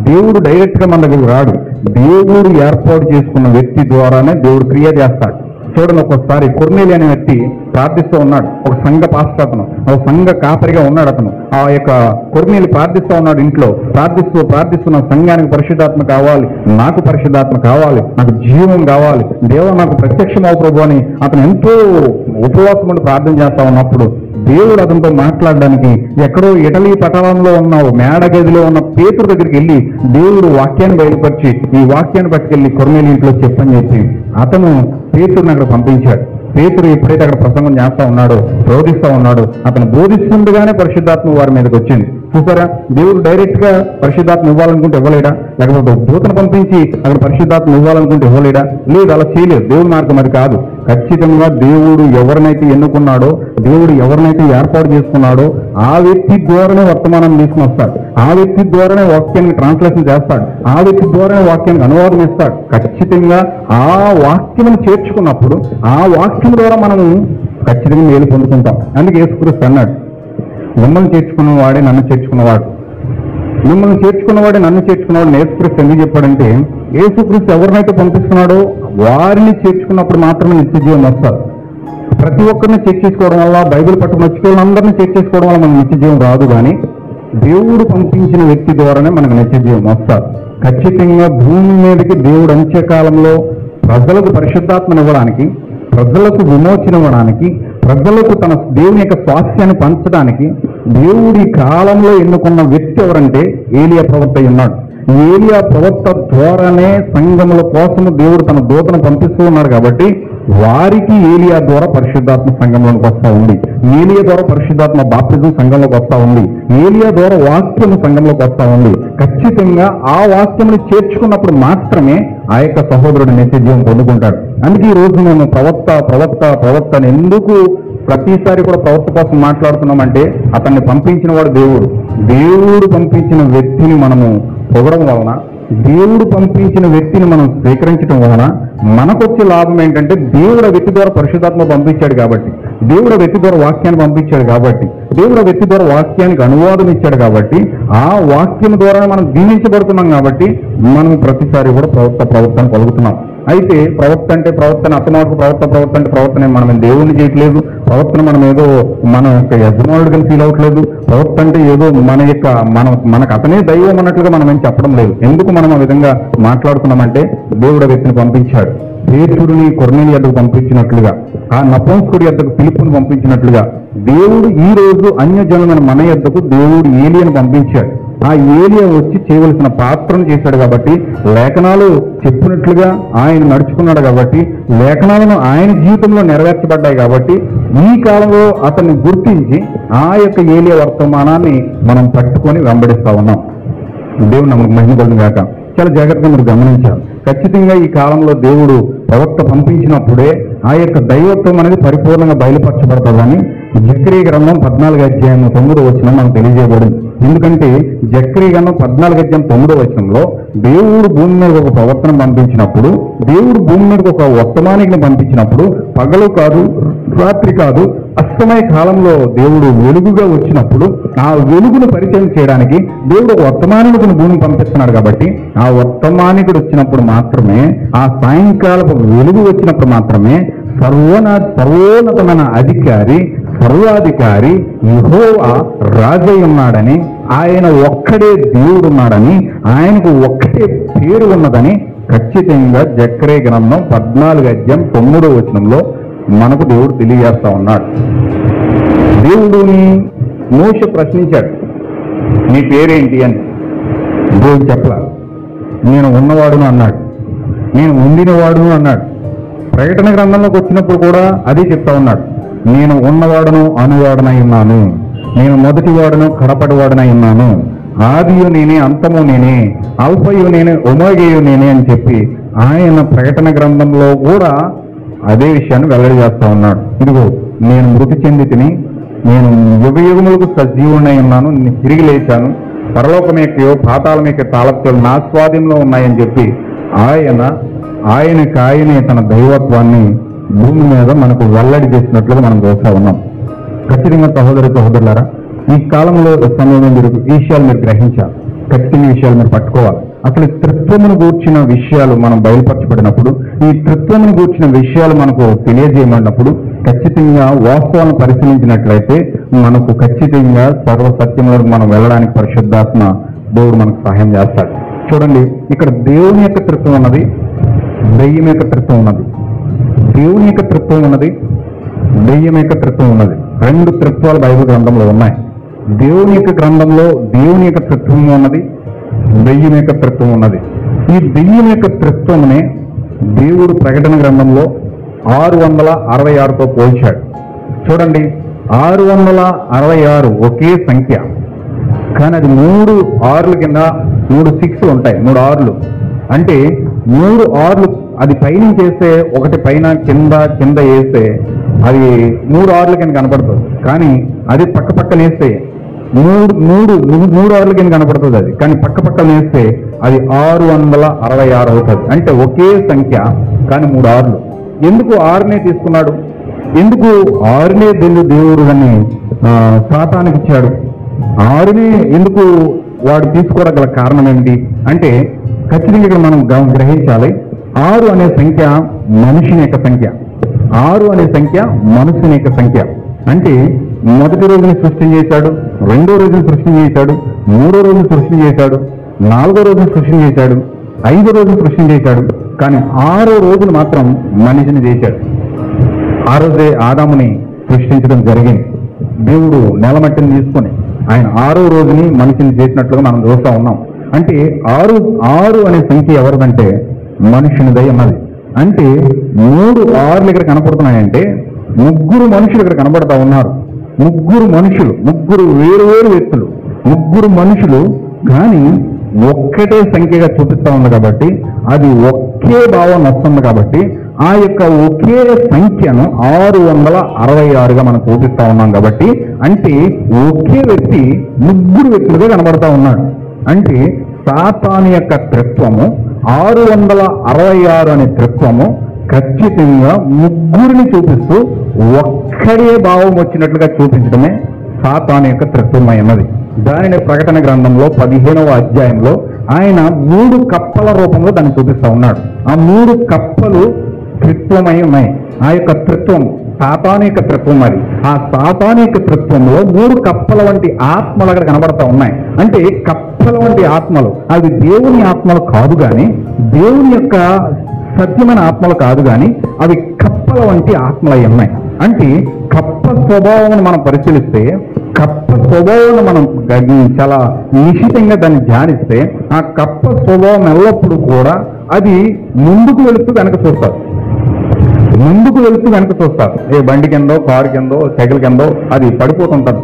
దేవుడు డైరెక్ట్ గా మన దగ్గరకు రాడు. దేవుడు ఏర్పాటు చేసుకున్న వ్యక్తి ద్వారానే దేవుడు క్రియ చేస్తాడు. చూడండి, ఒక్కొక్కసారి కొర్నేలి అనే వ్యక్తి ప్రార్థిస్తూ ఉన్నాడు. ఒక సంఘ పాస్టర్ అతను, ఒక సంఘ కాపరిగా ఉన్నాడు అతను. ఆ యొక్క కొర్నేలి ప్రార్థిస్తూ ఉన్నాడు. ఇంట్లో ప్రార్థిస్తున్న సంఘానికి పరిశుద్ధాత్మ కావాలి, నాకు పరిశుద్ధాత్మ కావాలి, నాకు జీవం కావాలి, దేవ నాకు ప్రత్యక్షమవు ప్రభు అని అతను ఎంతో ఉపవాసం ఉండి ప్రార్థన చేస్తా ఉన్నప్పుడు దేవుడు అతనితో మాట్లాడడానికి ఎక్కడో ఇటలీ పట్టణంలో ఉన్న మేడ గదిలో ఉన్న పేతురు దగ్గరికి వెళ్ళి దేవుడు వాక్యాన్ని బయలుపరిచి ఈ వాక్యాన్ని పట్టుకెళ్ళి కొర్నేలి ఇంట్లో చెప్పని చెప్పి అతను పేతురుని అక్కడ పంపించాడు. పేతురు ఎప్పుడైతే అక్కడ ప్రసంగం చేస్తా ఉన్నాడో, బోధిస్తా ఉన్నాడో, అతను బోధిస్తుండగానే పరిశుద్ధాత్మ వారి మీదకి వచ్చింది. చూసారా, దేవుడు డైరెక్ట్ గా పరిశుద్ధాత్మ ఇవ్వాలనుకుంటే ఇవ్వలేడా? లేకపోతే దూతను పంపించి అక్కడ పరిశుద్ధాత్మ ఇవ్వాలనుకుంటే ఇవ్వలేడా? లేదు, అలా చేయలేదు. దేవుడి మార్గం అది కాదు. ఖచ్చితంగా దేవుడు ఎవరినైతే ఎన్నుకున్నాడో, దేవుడు ఎవరినైతే ఏర్పాటు చేసుకున్నాడో ఆ వ్యక్తి ద్వారానే వర్తమానం తీసుకుని వస్తాడు. ఆ వ్యక్తి ద్వారానే వాక్యాన్ని ట్రాన్స్లేషన్ చేస్తాడు. ఆ వ్యక్తి ద్వారానే వాక్యానికి అనువాదం ఇస్తాడు. ఖచ్చితంగా ఆ వాక్యం చేర్చుకున్నప్పుడు ఆ వాక్యం ద్వారా మనము ఖచ్చితంగా మేలు పొందుకుంటాం. అందుకే యేసుక్రీస్తు అన్నాడు, మిమ్మల్ని చేర్చుకున్నవాడే నన్ను చేర్చుకున్నవాడు, మిమ్మల్ని చేర్చుకున్నవాడే నన్ను చేర్చుకున్నవాడు. యేసుక్రీస్తు ఎందుకు చెప్పాడంటే, యేసుక్రీస్తు ఎవరినైతే పంపిస్తున్నాడో వారిని చేర్చుకున్నప్పుడు మాత్రమే నిత్య జీవం వస్తారు. ప్రతి ఒక్కరిని చెక్ చేసుకోవడం వల్ల, బైబిల్ పట్టుకుని వచ్చిన అందరినీ చెక్ చేసుకోవడం వల్ల మనకు నిత్య జీవం రాదు. కానీ దేవుడు పంపించిన వ్యక్తి ద్వారానే మనకు నిత్య జీవం వస్తారు. ఖచ్చితంగా భూమి మీదకి దేవుడు అంత్యకాలంలో ప్రజలకు పరిశుద్ధాత్మను ఇవ్వడానికి, ప్రజలకు విమోచన ఇవ్వడానికి, ప్రజలకు తన దేవుని యొక్క స్వాస్థ్యాన్ని పంచడానికి దేవుడి కాలంలో ఎన్నుకున్న వ్యక్తి ఎవరంటే ఏలియా ప్రవక్త ఉన్నాడు. ఏలియా ప్రవక్త ద్వారానే సంఘముల కోసము దేవుడు తన దూతను పంపిస్తూ ఉన్నాడు. కాబట్టి వారికి ఏలియా ద్వారా పరిశుద్ధాత్మ సంఘంలోకి వస్తూ ఉంది. ఏలియా ద్వారా పరిశుద్ధాత్మ బాప్తిజం సంఘంలోకి వస్తూ ఉంది. ఏలియా ద్వారా వాక్యము సంఘంలోకి వస్తూ ఉంది. ఖచ్చితంగా ఆ వాక్యముని చేర్చుకున్నప్పుడు మాత్రమే ఆ యొక్క సహోదరుడు నిత్య జీవం పొందుకుంటాడు. అందుకే ఈ రోజు మేము ప్రవక్త అని ఎందుకు ప్రతిసారి కూడా ప్రవక్త కోసం మాట్లాడుతున్నామంటే, అతన్ని పంపించిన వాడు దేవుడు పంపించిన వ్యక్తిని మనము పొగడం వలన, దేవుడు పంపించిన వ్యక్తిని మనం స్వీకరించడం వలన మనకొచ్చే లాభం ఏంటంటే, దేవుడు ఆ వ్యక్తి ద్వారా పరిశుద్ధాత్మ పంపించాడు కాబట్టి, దేవుడు ఆ వ్యక్తి ద్వారా వాక్యాన్ని పంపించాడు కాబట్టి, దేవుడు ఆ వ్యక్తి ద్వారా వాక్యానికి అనువాదం ఇచ్చాడు కాబట్టి, ఆ వాక్యం ద్వారా మనం దీవించబడుతున్నాం. కాబట్టి మనం ప్రతిసారి కూడా ప్రవక్తను పలుకుతున్నాం. అయితే ప్రవక్తని అత్తమాటకు ప్రవక్త అంటే ప్రవక్తనే మనం దేవుణ్ణి చేయట్లేదు. ప్రవక్తను మనం ఏదో మన యొక్క యజమానుడిగా ఫీల్ అవ్వట్లేదు. ప్రవక్త అంటే ఏదో మనకు అతనే దైవం అన్నట్లుగా మనం ఏం చెప్పడం లేదు. ఎందుకు మనం ఆ విధంగా మాట్లాడుతున్నామంటే, దేవుడు ఆ వ్యక్తిని పంపించాడు. పేతురుని కొర్నేలి యొద్దకు పంపించినట్లుగా, ఆ నపుంసకుడి యొద్దకు ఫిలిప్పును పంపించినట్లుగా, దేవుడు ఈ రోజు అన్యజనులైన మన యొద్దకు దేవుడు ఏలియాను పంపించాడు. ఆ ఏలియా వచ్చి చేయవలసిన పాత్రను చేశాడు. కాబట్టి లేఖనాలు చెప్పినట్లుగా ఆయన నడుచుకున్నాడు. కాబట్టి లేఖనాలను ఆయన జీవితంలో నెరవేర్చబడ్డాయి. కాబట్టి ఈ కాలంలో అతన్ని గుర్తించి ఆ యొక్క ఏలియా వర్తమానాన్ని మనం పట్టుకొని వెంబడిస్తా ఉన్నాం. దేవుడు నమ్మకం మహిమ గాక. చాలా జాగ్రత్తగా మీరు గమనించాలి. ఖచ్చితంగా ఈ కాలంలో దేవుడు ప్రవక్త పంపించినప్పుడే ఆ యొక్క దైవత్వం అనేది పరిపూర్ణంగా బయలుపరచబడుతుందని జకరియా గ్రంథం 14:9 మనకు తెలియజేయబడింది. ఎందుకంటే జకరియా గ్రంథం 14:9 దేవుడు భూమి మీద ఒక ప్రవక్తను పంపించినప్పుడు, దేవుడు భూమి మీదకి ఒక వర్తమానికిని పంపించినప్పుడు, పగలు కాదు రాత్రి కాదు అస్తమయ కాలంలో దేవుడు వెలుగుగా వచ్చినప్పుడు, ఆ వెలుగును పరిచయం చేయడానికి దేవుడు ఒక వర్తమానికుని భూమిని పంపిస్తున్నాడు. కాబట్టి ఆ వర్తమానికుడు వచ్చినప్పుడు మాత్రమే, ఆ సాయంకాలపు వెలుగు వచ్చినప్పుడు మాత్రమే సర్వోన్నతమైన సర్వాధికారి యెహోవా రాజయ్య ఉన్నాడని, ఆయన ఒక్కడే దేవుడు ఉన్నాడని, ఆయనకు ఒక్కటే పేరు ఉన్నదని ఖచ్చితంగా జకరియా గ్రంథం 14:9 మనకు దేవుడు తెలియజేస్తా ఉన్నాడు. దేవుడుని మోషే ప్రశ్నించాడు, నీ పేరేంటి అని. దేవుడు చెప్పలా. నేను ఉన్నవాడును అన్నాడు, నేను ఉండినవాడును అన్నాడు. ప్రకటన గ్రంథంలోకి వచ్చినప్పుడు కూడా అదే చెప్తా ఉన్నాడు, నేను ఉన్నవాడును అనువాడునై ఉన్నాను, నేను మొదటివాడును కడపటివాడునై ఉన్నాను, ఆదియు నేనే అంతము నేనే, అల్ఫయు నేనే ఒమేగయు నేనే అని చెప్పి ఆయన ప్రకటన గ్రంథంలో కూడా అదే విషయాన్ని వెల్లడి చేస్తా ఉన్నాడు. ఇదిగో నేను మృతి చెంది తిని, నేను యుగయుగములకు సజీవునై ఉన్నాను, తిరిగి లేచాను, పరలోకమేకయో పాతాళమేక తాళత్యాలు నా స్వాధీనంలో ఉన్నాయని చెప్పి ఆయనే తన దైవత్వాన్ని భూమి మీద మనకు వెల్లడి చేసినట్లుగా మనం చూస్తా ఉన్నాం. ఖచ్చితంగా సహోదరులారా, ఈ కాలంలో సమయంలో మీరు ఈ విషయాలు మీరు గ్రహించాలి. ఖచ్చితంగా విషయాలు మీరు పట్టుకోవాలి. అసలు త్రిత్వమును గూర్చిన విషయాలు మనం బయలుపరచబడినప్పుడు, ఈ త్రిత్వమును గూర్చిన విషయాలు మనకు తెలియజేయబడినప్పుడు, ఖచ్చితంగా వాస్తవాలను పరిశీలించినట్లయితే మనకు ఖచ్చితంగా సర్వసత్యంలో మనం వెళ్ళడానికి పరిశుద్ధాత్మ దేవుడు మనకు సహాయం చేస్తాడు. చూడండి, ఇక్కడ దేవుని యొక్క త్రిత్వం ఉన్నది, దెయ్యం యొక్క త్రిత్వం ఉన్నది. దేవుని యొక్క త్రిత్వం ఉన్నది, దెయ్యం యొక్క త్రిత్వం ఉన్నది. రెండు త్రిత్వాలు బైబిల్ గ్రంథంలో ఉన్నాయి. దేవుని యొక్క గ్రంథంలో దేవుని యొక్క త్రిత్వం ఉన్నది, దెయ్యం యొక్క త్రిత్వం ఉన్నది. ఈ దెయ్యం యొక్క త్రిత్వమునే దేవుడు ప్రకటన గ్రంథంలో 666తో పోల్చాడు. చూడండి, 666 ఒకే సంఖ్య, కానీ అది 3 6ల కింద 3 6లు ఉంటాయి. 3 6లు అంటే 3 6లు అది పైనుంచి వేస్తే, ఒకటి పైన కింద వేస్తే అది 3 6ల కింద కనపడుతుంది. కానీ అది పక్కన వేస్తే మూడు 6ల కింద కనపడుతుంది. అది కానీ పక్కన వేస్తే అది 666 అవుతుంది. అంటే ఒకే సంఖ్య కానీ 3 6లు. ఎందుకు 6నే తీసుకున్నాడు? ఎందుకు 6నే దేవుడు అని సాతానికి ఇచ్చాడు? 6నే ఎందుకు వాడు తీసుకోవడం గల కారణం ఏంటి అంటే, ఖచ్చితంగా ఇక్కడ మనం గ్రహించాలి. 6 అనే సంఖ్య మనిషిని యొక్క సంఖ్య. 6 అనే సంఖ్య మనుషుని యొక్క సంఖ్య. అంటే మొదటి రోజుని సృష్టి చేశాడు, రెండో రోజుని సృష్టి చేశాడు, మూడో రోజు సృష్టి చేశాడు, 4వ రోజుని సృష్టి చేశాడు, 5వ రోజు సృష్టి చేశాడు. కానీ 6వ రోజును మాత్రం మనిషిని చేశాడు. ఆ రోజే ఆదాముని సృష్టించడం జరిగింది. దేవుడు నెలమట్టిని తీసుకొని ఆయన 6వ రోజుని మనిషిని చేసినట్లుగా మనం చూస్తూ ఉన్నాం. అంటే 6 అనే సంఖ్య ఎవరిదంటే మనుషునిదై ఉన్నది. అంటే 3 6లు ఇక్కడ కనపడుతున్నాయంటే 3 మనుషులు ఇక్కడ కనబడతా ఉన్నారు. 3 మనుషులు, 3 వేరు వ్యక్తులు, 3 మనుషులు కానీ ఒక్కటే సంఖ్యగా చూపిస్తా ఉంది కాబట్టి అది ఒకే భావం వస్తుంది కాబట్టి ఆ యొక్క ఒకే సంఖ్యను 666గా మనం చూపిస్తా ఉన్నాం కాబట్టి అంటే ఒకే వ్యక్తి 3 వ్యక్తులుగా కనబడతా ఉన్నాడు. అంటే సాతాను యొక్క త్రిత్వము 666 అనే త్రిత్వము ఖచ్చితంగా 3ని చూపిస్తూ ఒక్కడే భావం వచ్చినట్లుగా చూపించడమే సాతాను యొక్క త్రిత్వమైనది. దానిని ప్రకటన గ్రంథంలో 15వ అధ్యాయంలో ఆయన 3 కప్పల రూపంలో దాన్ని చూపిస్తా ఉన్నాడు. ఆ 3 కప్పలు త్రిత్వమై ఉన్నాయి. ఆ యొక్క త్రిత్వం సాతాను యొక్క త్రిత్వం. అది ఆ సాతాను యొక్క త్రిత్వంలో 3 కప్పల వంటి ఆత్మలు అక్కడ కనబడతా ఉన్నాయి. అంటే కప్పల వంటి ఆత్మలు అవి దేవుని ఆత్మలు కాదు కానీ, దేవుని యొక్క సత్యమైన ఆత్మలు కాదు కానీ అవి కప్పల వంటి ఆత్మలు అయి ఉన్నాయి. అంటే కప్ప స్వభావాన్ని మనం పరిశీలిస్తే, కప్ప స్వభావాన్ని మనం చాలా నిశ్చితంగా దాన్ని ధ్యానిస్తే ఆ కప్ప స్వభావం ఎల్లప్పుడూ కూడా అది ముందుకు వెళుతూ వెనక చూస్తారు. ముందుకు వెళుతూ వెనక చూస్తారు. ఏ బండి కిందో, కారు కిందో, సైకిల్ కిందో అది పడిపోతుంటుంది,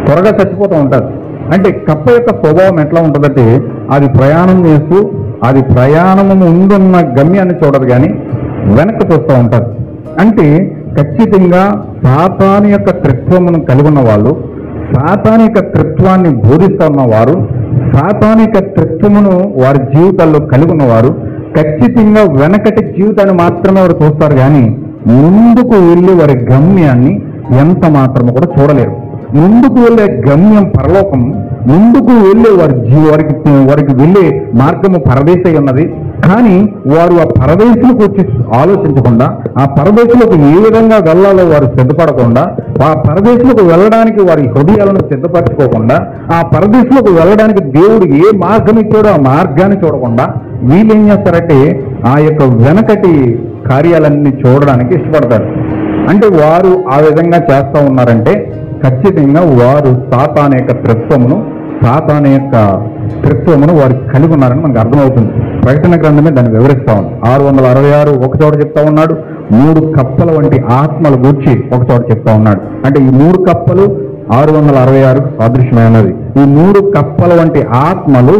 త్వరగా చచ్చిపోతూ ఉంటుంది. అంటే కప్ప యొక్క స్వభావం ఎట్లా ఉంటుందంటే అది ప్రయాణం చేస్తూ అది ప్రయాణము ముందున్న గమ్యాన్ని చూడదు కానీ వెనక్కి చూస్తూ ఉంటుంది. అంటే ఖచ్చితంగా సాతాను యొక్క త్రిత్వమును కలిగి ఉన్న వాళ్ళు, సాతాను యొక్క త్రిత్వాన్ని బోధిస్తూ ఉన్నవారు, సాతాను యొక్క త్రిత్వమును వారి జీవితాల్లో కలిగి ఉన్నవారు ఖచ్చితంగా వెనకటి జీవితాన్ని మాత్రమే వారు చూస్తారు కానీ ముందుకు వెళ్ళి వారి గమ్యాన్ని ఎంత మాత్రము కూడా చూడలేరు. ముందుకు వెళ్ళే గమ్యం పరలోకం, ముందుకు వెళ్ళే వారికి వెళ్ళే మార్గము పరదేశై ఉన్నది. కానీ వారు ఆ పరదేశులకు వచ్చి ఆలోచించకుండా, ఆ పరదేశులకు ఏ విధంగా వెళ్ళాలో వారు సిద్ధపడకుండా, ఆ పరదేశులకు వెళ్ళడానికి వారి హృదయాలను సిద్ధపరచుకోకుండా, ఆ పరదేశులకు వెళ్ళడానికి దేవుడు ఏ మార్గం ఇచ్చాడో ఆ మార్గాన్ని చూడకుండా వీళ్ళు ఏం చేస్తారంటే ఆ యొక్క వెనకటి కార్యాలన్నీ చూడడానికి ఇష్టపడతారు. అంటే వారు ఆ విధంగా చేస్తూ ఉన్నారంటే ఖచ్చితంగా వారు సాతాను యొక్క త్రిత్వమును వారు కలిగి ఉన్నారని మనకు అర్థమవుతుంది. ప్రకటన గ్రంథమే దాన్ని వివరిస్తా ఉంది. 666 ఒక చోట చెప్తా ఉన్నాడు, 3 కప్పల వంటి ఆత్మల గూర్చి ఒక చోట చెప్తా ఉన్నాడు. అంటే ఈ 3 కప్పలు 666 సాదృశ్యమైనది. ఈ 3 కప్పల వంటి ఆత్మలు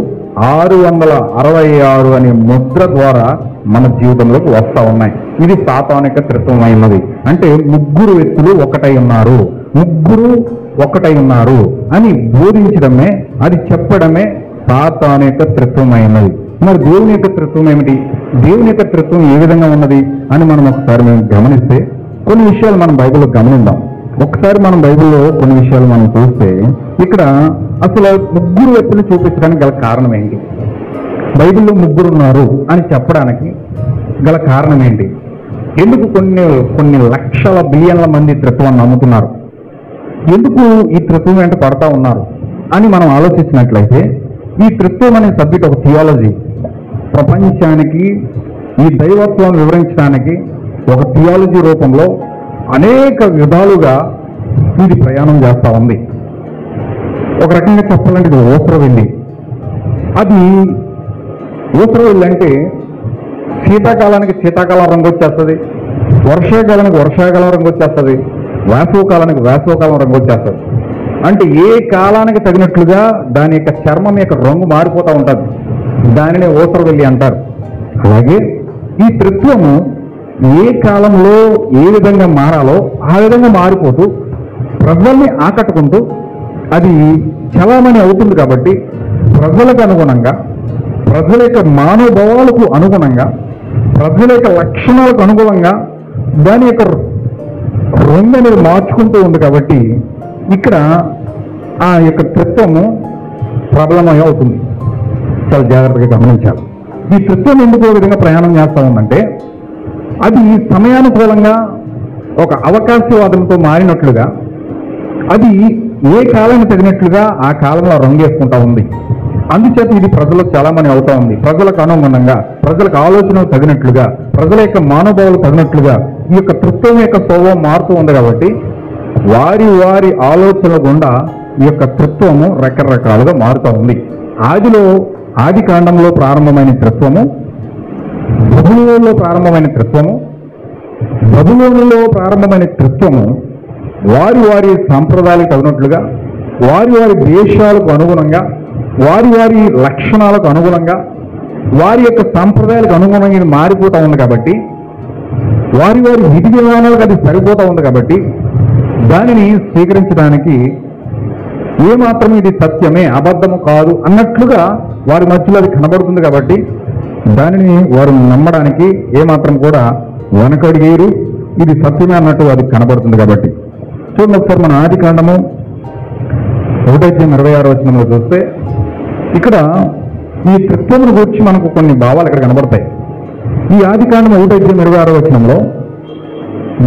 666 అనే ముద్ర ద్వారా మన జీవితంలోకి వస్తా ఉన్నాయి. ఇది సాతాను యొక్క త్రిత్వమైనది. అంటే 3 వ్యక్తులు ఒకటై ఉన్నారు, 3 ఒకటై ఉన్నారు అని బోధించడమే, అది చెప్పడమే సాతాను యొక్క త్రిత్వమైనది. మరి దేవుని యొక్క త్రిత్వం ఏమిటి? దేవుని యొక్క త్రిత్వం ఏ విధంగా ఉన్నది అని మనం ఒకసారి గమనిస్తే కొన్ని విషయాలు మనం బైబిల్లో గమనిద్దాం. ఒకసారి మనం బైబిల్లో కొన్ని విషయాలు మనం చూస్తే ఇక్కడ అసలు 3 వ్యక్తులు చూపించడానికి గల కారణం ఏంటి? బైబిల్లో 3 ఉన్నారు అని చెప్పడానికి గల కారణం ఏంటి? ఎందుకు కొన్ని లక్షల బిలియన్ల మంది త్రిత్వాన్ని నమ్ముతున్నారు? ఎందుకు ఈ త్రిత్వం వెంట పడతా ఉన్నారు అని మనం ఆలోచించినట్లయితే ఈ త్రిత్వం అనే సబ్జెక్ట్ ఒక థియాలజీ. ప్రపంచానికి ఈ దైవత్వం వివరించడానికి ఒక థియాలజీ రూపంలో అనేక విధాలుగా ఇది ప్రయాణం చేస్తూ ఉంది. ఒక రకంగా చెప్పాలంటే ఇది ఊసరవెల్లి. అది ఊసరవెల్లి అంటే శీతాకాలానికి శీతాకాలం రంగు వచ్చేస్తుంది, వర్షాకాలానికి వర్షాకాలం రంగు వచ్చేస్తుంది, వేసవకాలానికి వేసవకాలం రంగు వచ్చేస్తుంది. అంటే ఏ కాలానికి తగినట్లుగా దాని యొక్క చర్మం యొక్క రంగు మారిపోతూ ఉంటుంది. దానిని ఊసరవెల్లి అంటారు. అలాగే ఈ త్రిత్వము ఏ కాలంలో ఏ విధంగా మారాలో ఆ విధంగా మారిపోతూ ప్రజల్ని ఆకట్టుకుంటూ అది చలామణి అవుతుంది. కాబట్టి ప్రజలకు అనుగుణంగా, ప్రజల యొక్క మనోభావాలకు అనుగుణంగా, ప్రజల యొక్క లక్షణాలకు అనుగుణంగా దాని యొక్క రంగు అనేది మార్చుకుంటూ ఉంది. కాబట్టి ఇక్కడ ఆ యొక్క త్రిత్వము ప్రబలమై అవుతుంది. చాలా జాగ్రత్తగా గమనించాలి. ఈ తృత్వం ఎందుకు ఒక విధంగా ప్రయాణం చేస్తూ ఉందంటే, అది సమయానుకూలంగా ఒక అవకాశవాదంతో మారినట్లుగా, అది ఏ కాలానికి తగినట్లుగా ఆ కాలంలో రంగేసుకుంటా ఉంది. అందుచేత ఇది ప్రజలకు చాలామంది అవుతా ఉంది. ప్రజలకు అనుగుణంగా, ప్రజలకు ఆలోచనలు తగినట్లుగా, ప్రజల యొక్క మానోభావాలు తగినట్లుగా ఈ యొక్క తృత్వం యొక్క స్వభావం మారుతూ ఉంది. కాబట్టి వారి వారి ఆలోచనల గుండా ఈ యొక్క తృత్వము రకరకాలుగా మారుతూ ఉంది. ఆది కాండంలో ప్రారంభమైన తృత్వము, బబులోనులో ప్రారంభమైన తృత్వము, బబులోనులో ప్రారంభమైన తృత్వము వారి వారి సాంప్రదాయాలకు తగినట్లుగా, వారి వారి దేశాలకు అనుగుణంగా, వారి వారి లక్షణాలకు అనుగుణంగా, వారి యొక్క సాంప్రదాయాలకు అనుగుణంగా ఇది మారిపోతూ ఉంది. కాబట్టి వారి వారి విధి విధానాలకు అది సరిపోతూ ఉంది. కాబట్టి దానిని స్వీకరించడానికి ఏమాత్రం ఇది సత్యమే, అబద్ధము కాదు అన్నట్లుగా వారి మధ్యలో అది కనబడుతుంది. కాబట్టి దానిని వారు నమ్మడానికి ఏమాత్రం కూడా వెనకడిగేరు. ఇది సత్యమే అన్నట్టు అది కనబడుతుంది. కాబట్టి చూడండి ఒకసారి మన ఆది కాండము 1:26 చూస్తే, ఇక్కడ ఈ తృత్వమును గురించి మనకు కొన్ని భావాలు ఇక్కడ కనబడతాయి. ఈ ఆది కాండం 1:26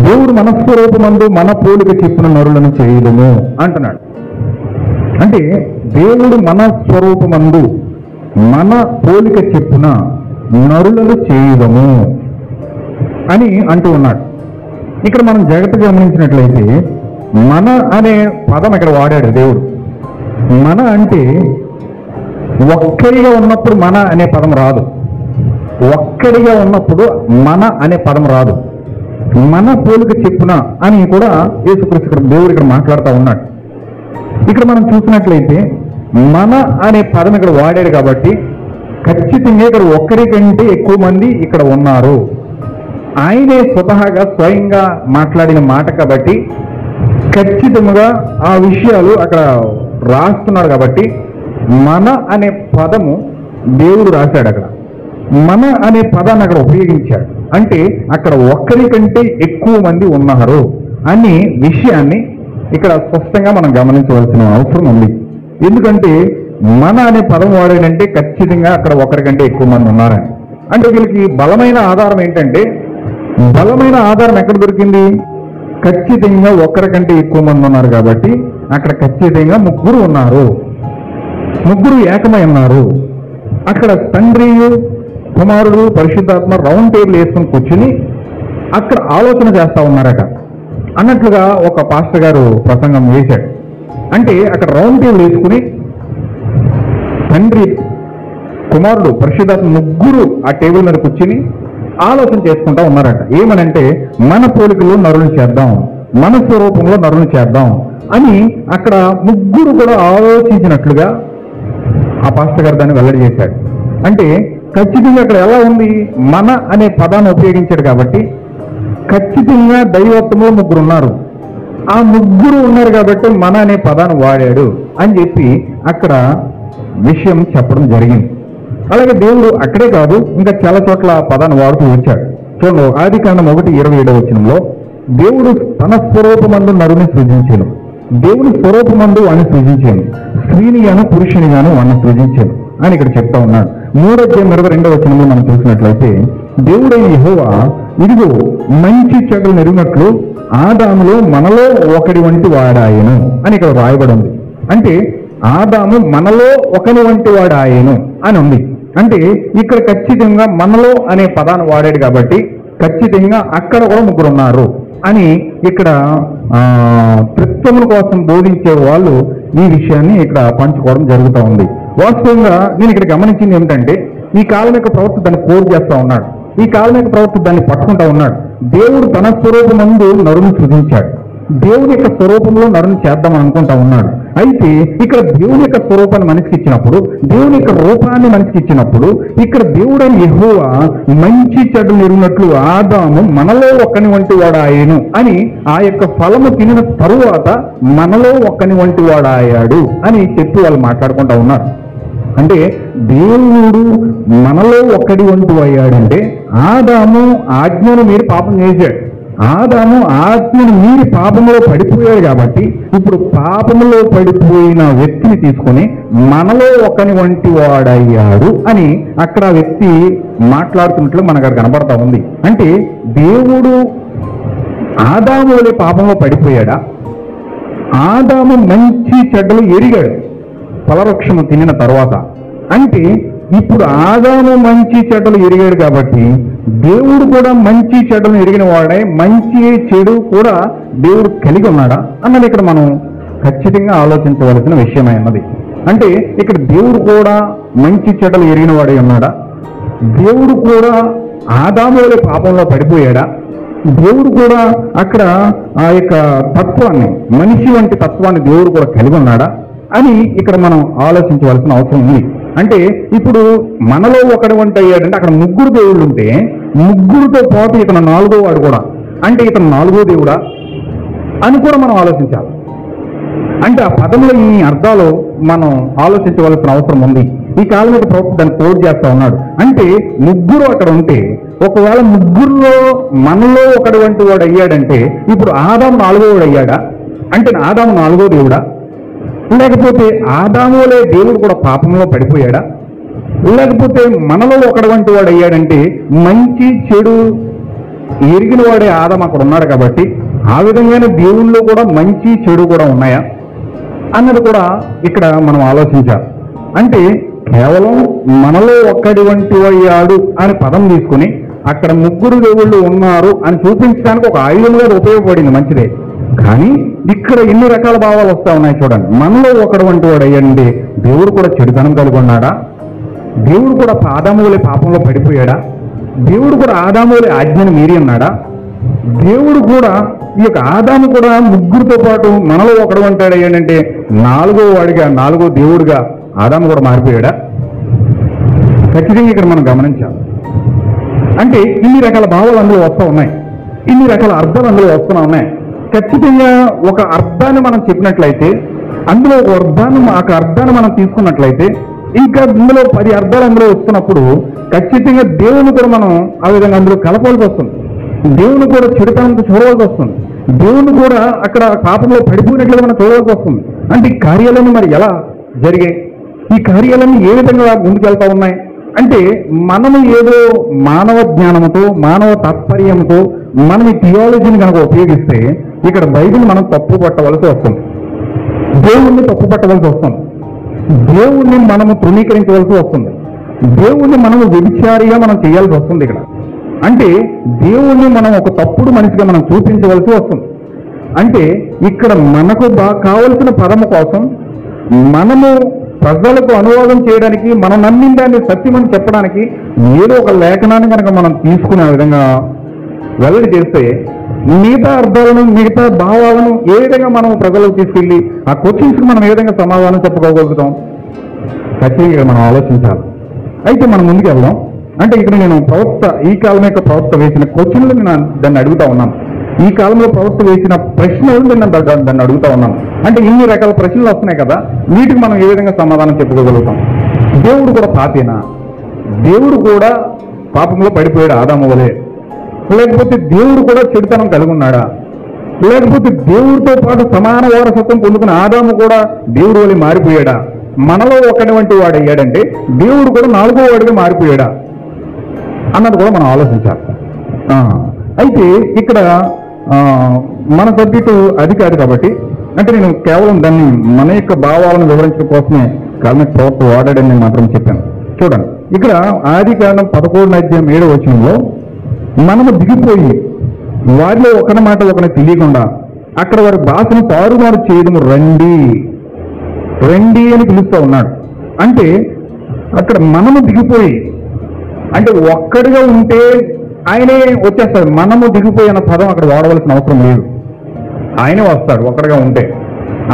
దేవుడు మనస్వరూపమందు మన పోలిక చెప్పిన నరులను చేయదుము అంటున్నాడు. అంటే దేవుడు మన స్వరూపమందు మన పోలిక చెప్పున నరులను చేయదము అని అంటూ ఉన్నాడు. ఇక్కడ మనం జాగ్రత్తగా గమనించినట్లయితే మన అనే పదం ఇక్కడ వాడాడు దేవుడు. మన అంటే ఒక్కడిగా ఉన్నప్పుడు మన అనే పదం రాదు. ఒక్కడిగా ఉన్నప్పుడు మన అనే పదం రాదు. మన పోలిక చెప్పున అని కూడా యేసుక్రీస్తు ఇక్కడ దేవుడు ఇక్కడ మాట్లాడుతూ ఉన్నాడు. ఇక్కడ మనం చూసినట్లయితే మన అనే పదం ఇక్కడ వాడాడు. కాబట్టి ఖచ్చితంగా ఇక్కడ ఒక్కరి కంటే ఎక్కువ మంది ఇక్కడ ఉన్నారు. ఆయనే స్వయంగా మాట్లాడిన మాట కాబట్టి ఖచ్చితంగా ఆ విషయాలు అక్కడ రాస్తున్నాడు. కాబట్టి మన అనే పదము దేవుడు రాశాడు. అక్కడ మన అనే పదాన్ని అక్కడ ఉపయోగించాడు. అంటే అక్కడ ఒక్కరి కంటే ఎక్కువ మంది ఉన్నారు అనే విషయాన్ని ఇక్కడ స్పష్టంగా మనం గమనించవలసిన అవసరం ఉంది. ఎందుకంటే మన అనే పదం వాడాడంటే ఖచ్చితంగా అక్కడ ఒకరికంటే ఎక్కువ మంది ఉన్నారని. అంటే వీళ్ళకి బలమైన ఆధారం ఏంటంటే, బలమైన ఆధారం ఎక్కడ దొరికింది? ఖచ్చితంగా ఒకరికంటే ఎక్కువ మంది ఉన్నారు. కాబట్టి అక్కడ ఖచ్చితంగా ముగ్గురు ఉన్నారు, ముగ్గురు ఏకమై ఉన్నారు. అక్కడ తండ్రి, కుమారుడు, పరిశుద్ధాత్మ రౌండ్ టేబుల్ వేసుకుని కూర్చుని అక్కడ ఆలోచన చేస్తూ ఉన్నారట అన్నట్లుగా ఒక పాస్టర్ గారు ప్రసంగం చేశాడు. అంటే అక్కడ రౌండ్ టేబుల్ వేసుకుని తండ్రి, కుమారుడు, పరిశుద్ధాత్మ ముగ్గురు ఆ టేబుల్ మీద కూర్చుని ఆలోచన చేసుకుంటా ఉన్నారట. ఏమనంటే మన పోలికలో నరులు చేద్దాం, మన స్వరూపంలో నరులు చేద్దాం అని అక్కడ ముగ్గురు కూడా ఆలోచించినట్లుగా ఆ పాస్టర్ గారు దాన్ని వెల్లడి చేశాడు. అంటే ఖచ్చితంగా అక్కడ ఎలా ఉంది? మన అనే పదాన్ని ఉపయోగించాడు. కాబట్టి ఖచ్చితంగా దైవత్వంలో ముగ్గురు ఉన్నారు. ఆ ముగ్గురు ఉన్నారు కాబట్టి మన అనే పదాన్ని వాడాడు అని చెప్పి అక్కడ విషయం చెప్పడం జరిగింది. అలాగే దేవుడు అక్కడే కాదు, ఇంకా చాలా చోట్ల పదాన్ని వాడుతూ వచ్చాడు. చూడండి, ఆది కాండం 1:7 దేవుడు తన స్వరూపమందు నరుని సృజించాను, దేవుని స్వరూపమందు వాడిని సృజించాను, స్త్రీని గాను పురుషుని గాను వాడిని సృజించాను అని ఇక్కడ చెప్తా ఉన్నాడు. 3:22 మనం చూసినట్లయితే దేవుడైన యెహోవా ఇదిగో మంచి చెడులు నెరిగినట్లు ఆదాములో మనలో ఒకడి వంటి వాడాయను అని ఇక్కడ రాయబడి ఉంది. అంటే ఆదాము మనలో ఒకని వంటి వాడాయను అని ఉంది. అంటే ఇక్కడ ఖచ్చితంగా మనలో అనే పదాన్ని వాడాడు. కాబట్టి ఖచ్చితంగా అక్కడ కూడా ముగ్గురు ఉన్నారు అని ఇక్కడ త్రిత్వముల కోసం బోధించే వాళ్ళు ఈ విషయాన్ని ఇక్కడ పంచుకోవడం జరుగుతూ ఉంది. వాస్తవంగా నేను ఇక్కడ గమనించింది ఏమిటంటే, ఈ కాలం యొక్క ప్రవక్త దాన్ని కోరు చేస్తూ ఉన్నాడు, ఈ కాలం యొక్క ప్రవక్త దాన్ని పట్టుకుంటా ఉన్నాడు. దేవుడు తన స్వరూపమందు నరుని సృజించాడు, దేవుని యొక్క స్వరూపంలో నరుని చేద్దామని అనుకుంటా ఉన్నాడు. అయితే ఇక్కడ దేవుని యొక్క స్వరూపాన్ని మనిషికి ఇచ్చినప్పుడు, దేవుని యొక్క రూపాన్ని మనిషికి ఇచ్చినప్పుడు, ఇక్కడ దేవుడైన యెహోవా మంచి చెడు నెరిగినట్లు ఆదాము మనలో ఒక్కని వంటి వాడాయను అని ఆ యొక్క ఫలము తినిన తరువాత మనలో ఒక్కని వంటి వాడాయాడు అని చెప్పి వాళ్ళు మాట్లాడుకుంటా ఉన్నారు. అంటే దేవుడు మనలో ఒక్కడి వంటి అయ్యాడంటే ఆదాము ఆజ్ఞను మీరు పాపం చేశాడు, ఆదాము ఆత్మను మీరి పాపంలో పడిపోయాడు కాబట్టి ఇప్పుడు పాపంలో పడిపోయిన వ్యక్తిని తీసుకొని మనలో ఒకని వంటి వాడయ్యాడు అని అక్కడ ఆ వ్యక్తి మాట్లాడుతున్నట్లు మనకు అక్కడ కనబడతా ఉంది. అంటే దేవుడు ఆదాము వలె పాపంలో పడిపోయాడా? ఆదాము మంచి చెడ్డలు ఎరిగాడు ఫలవృక్షము తినిన తర్వాత. అంటే ఇప్పుడు ఆదాము మంచి చెడ్డలు ఎరిగాడు కాబట్టి దేవుడు కూడా మంచి చెడ్డలు ఎరిగిన వాడే, మంచి చెడు కూడా దేవుడు కలిగి ఉన్నాడా అన్నది ఇక్కడ మనం ఖచ్చితంగా ఆలోచించవలసిన విషయమై ఉన్నది. అంటే ఇక్కడ దేవుడు కూడా మంచి చెడ్డలు ఎరిగిన వాడే ఉన్నాడా? దేవుడు కూడా ఆదాము వలె పాపంలో పడిపోయాడా? దేవుడు కూడా అక్కడ ఆ యొక్క తత్వాన్ని, మనిషి వంటి తత్వాన్ని దేవుడు కూడా కలిగి ఉన్నాడా అని ఇక్కడ మనం ఆలోచించవలసిన అవసరం ఉంది. అంటే ఇప్పుడు మనలో ఒకడు వంట అయ్యాడంటే అక్కడ ముగ్గురు దేవుళ్ళు ఉంటే ముగ్గురుతో పాటు ఇతను నాలుగో వాడు కూడా, అంటే ఇతను నాలుగో దేవుడా అని కూడా మనం ఆలోచించాలి. అంటే ఆ పదముల ఈ అర్థాలు మనం ఆలోచించవలసిన అవసరం ఉంది. ఈ కాలం మీద ప్రవక్త దాన్ని కోడ్ చేస్తా ఉన్నాడు. అంటే ముగ్గురు అక్కడ ఉంటే ఒకవేళ ముగ్గురులో మనలో ఒకడు వంటి వాడు అయ్యాడంటే ఇప్పుడు ఆదాము నాలుగో వాడు అయ్యాడా? అంటే ఆదాము నాలుగో దేవుడా? లేకపోతే ఆదాములే దేవుడు కూడా పాపంలో పడిపోయాడా? లేకపోతే మనలో ఒకడు వంటి వాడు అయ్యాడంటే మంచి చెడు ఎరిగిన వాడే ఆదాము అక్కడ ఉన్నాడు కాబట్టి ఆ విధంగానే దేవుళ్ళు కూడా మంచి చెడు కూడా ఉన్నాయా అన్నది కూడా ఇక్కడ మనం ఆలోచించాలి. అంటే కేవలం మనలో ఒక్కడి వంటి అయ్యాడు అని పదం తీసుకుని అక్కడ ముగ్గురు దేవుళ్ళు ఉన్నారు అని చూపించడానికి ఒక ఆయుధంగా ఉపయోగపడింది, మంచిదే. కానీ ఇక్కడ ఎన్ని రకాల భావాలు వస్తా ఉన్నాయి చూడండి. మనలో ఒకడు వంటి వాడు అయ్యండి దేవుడు కూడా చెడుతనం కలిగి ఉన్నాడా? దేవుడు కూడా ఆదాము వలె పాపంలో పడిపోయాడా? దేవుడు కూడా ఆదాము వలె ఆజ్ఞను మీరి ఉన్నాడా? దేవుడు కూడా ఈ యొక్క ఆదాము కూడా ముగ్గురితో పాటు మనలో ఒకడు వంటాడు అయ్యాడంటే నాలుగో వాడిగా, నాలుగో దేవుడిగా ఆదాము కూడా మారిపోయాడా? ఖచ్చితంగా ఇక్కడ మనం గమనించాలి. అంటే ఇన్ని రకాల భావాలు అందులో వస్తూ ఉన్నాయి, ఇన్ని రకాల అర్థాలు అందులో వస్తూనే ఉన్నాయి. ఖచ్చితంగా ఒక అర్థాన్ని మనం చెప్పినట్లయితే అందులో ఒక అర్థాన్ని మనం తీసుకున్నట్లయితే ఇంకా ఇందులో 10 అర్థాలు అందులో వస్తున్నప్పుడు ఖచ్చితంగా దేవుని కూడా మనం ఆ విధంగా అందులో కలపాల్సి వస్తుంది. దేవుని కూడా చెడుతనంతో చూడవలసి వస్తుంది. దేవుని కూడా అక్కడ పాపంలో పడిపోయినట్లుగా మనం చూడవలసి వస్తుంది. అంటే ఈ కార్యాలన్నీ మరి ఎలా జరిగాయి? ఈ కార్యాలన్నీ ఏ విధంగా ముందుకెళ్తా ఉన్నాయి? అంటే మనము ఏదో మానవ జ్ఞానంతో, మానవ తాత్పర్యంతో మనం ఈ థియాలజీని కనుక ఉపయోగిస్తే ఇక్కడ బైబిల్ మనం తప్పు పట్టవలసి వస్తుంది, దేవుణ్ణి తప్పు పట్టవలసి వస్తుంది, దేవుణ్ణి మనము తృణీకరించవలసి వస్తుంది, దేవుణ్ణి మనము వ్యభిచారిగా మనం చేయాల్సి వస్తుంది. ఇక్కడ అంటే దేవుణ్ణి మనం ఒక తప్పుడు మనిషిగా మనం చూపించవలసి వస్తుంది. అంటే ఇక్కడ మనకు కావలసిన పదము కోసం మనము ప్రజలకు అనువాదం చేయడానికి, మనం నమ్మిన దాన్ని సత్యమని చెప్పడానికి ఏదో ఒక లేఖనాన్ని కనుక మనం తీసుకునే విధంగా వెల్లడి చేస్తే మిగతా అర్థాలను, మిగతా భావాలను ఏ విధంగా మనం ప్రజలకు తీసుకెళ్ళి ఆ క్వశ్చన్స్కి మనం ఏ విధంగా సమాధానం చెప్పుకోగలుగుతాం? ఖచ్చితంగా మనం ఆలోచించాలి. అయితే మనం ముందుకు వెళ్దాం. అంటే ఇక్కడ నేను ప్రవక్త, ఈ కాలం యొక్క ప్రవక్త వేసిన క్వశ్చన్లు నేను దాన్ని అడుగుతా ఉన్నాను. ఈ కాలంలో ప్రవక్త వేసిన ప్రశ్నలు నేను దాన్ని అడుగుతా ఉన్నాను. అంటే ఇన్ని రకాల ప్రశ్నలు వస్తున్నాయి కదా, వీటికి మనం ఏ విధంగా సమాధానం చెప్పుకోగలుగుతాం? దేవుడు కూడా పాపేనా? దేవుడు కూడా పాపంలో పడిపోయాడు ఆదాము వలె? లేకపోతే దేవుడు కూడా చెడుతనం కలిగి ఉన్నాడా? లేకపోతే దేవుడితో పాటు సమాన వారసత్వం పొందుకున్న ఆదాము కూడా దేవుడు వలె మారిపోయాడా? మనలో ఒకటి వంటి వాడు అయ్యాడంటే దేవుడు కూడా నాలుగో వాడిగా మారిపోయాడా అన్నది కూడా మనం ఆలోచించాలి. అయితే ఇక్కడ మన సబ్జెక్టు అది కాదు కాబట్టి, అంటే నేను కేవలం దాన్ని మన యొక్క భావాలను వివరించడం కోసమే కాలం ప్రవక్త వాడాడని నేను మాత్రం చెప్పాను. చూడండి, ఇక్కడ ఆదికాండం 11:7 మనము దిగిపోయి వారిలో ఒకరి మాట ఒకరిని తెలియకుండా అక్కడ వారి భాషను తారుమారు చేయడం రండి రండి అని పిలుస్తూ ఉన్నాడు. అంటే అక్కడ మనము దిగిపోయి, అంటే ఒక్కడిగా ఉంటే ఆయనే వచ్చేస్తాడు. మనము దిగిపోయి అన్న పదం అక్కడ వాడవలసిన అవసరం లేదు, ఆయనే వస్తాడు ఒక్కడిగా ఉంటే.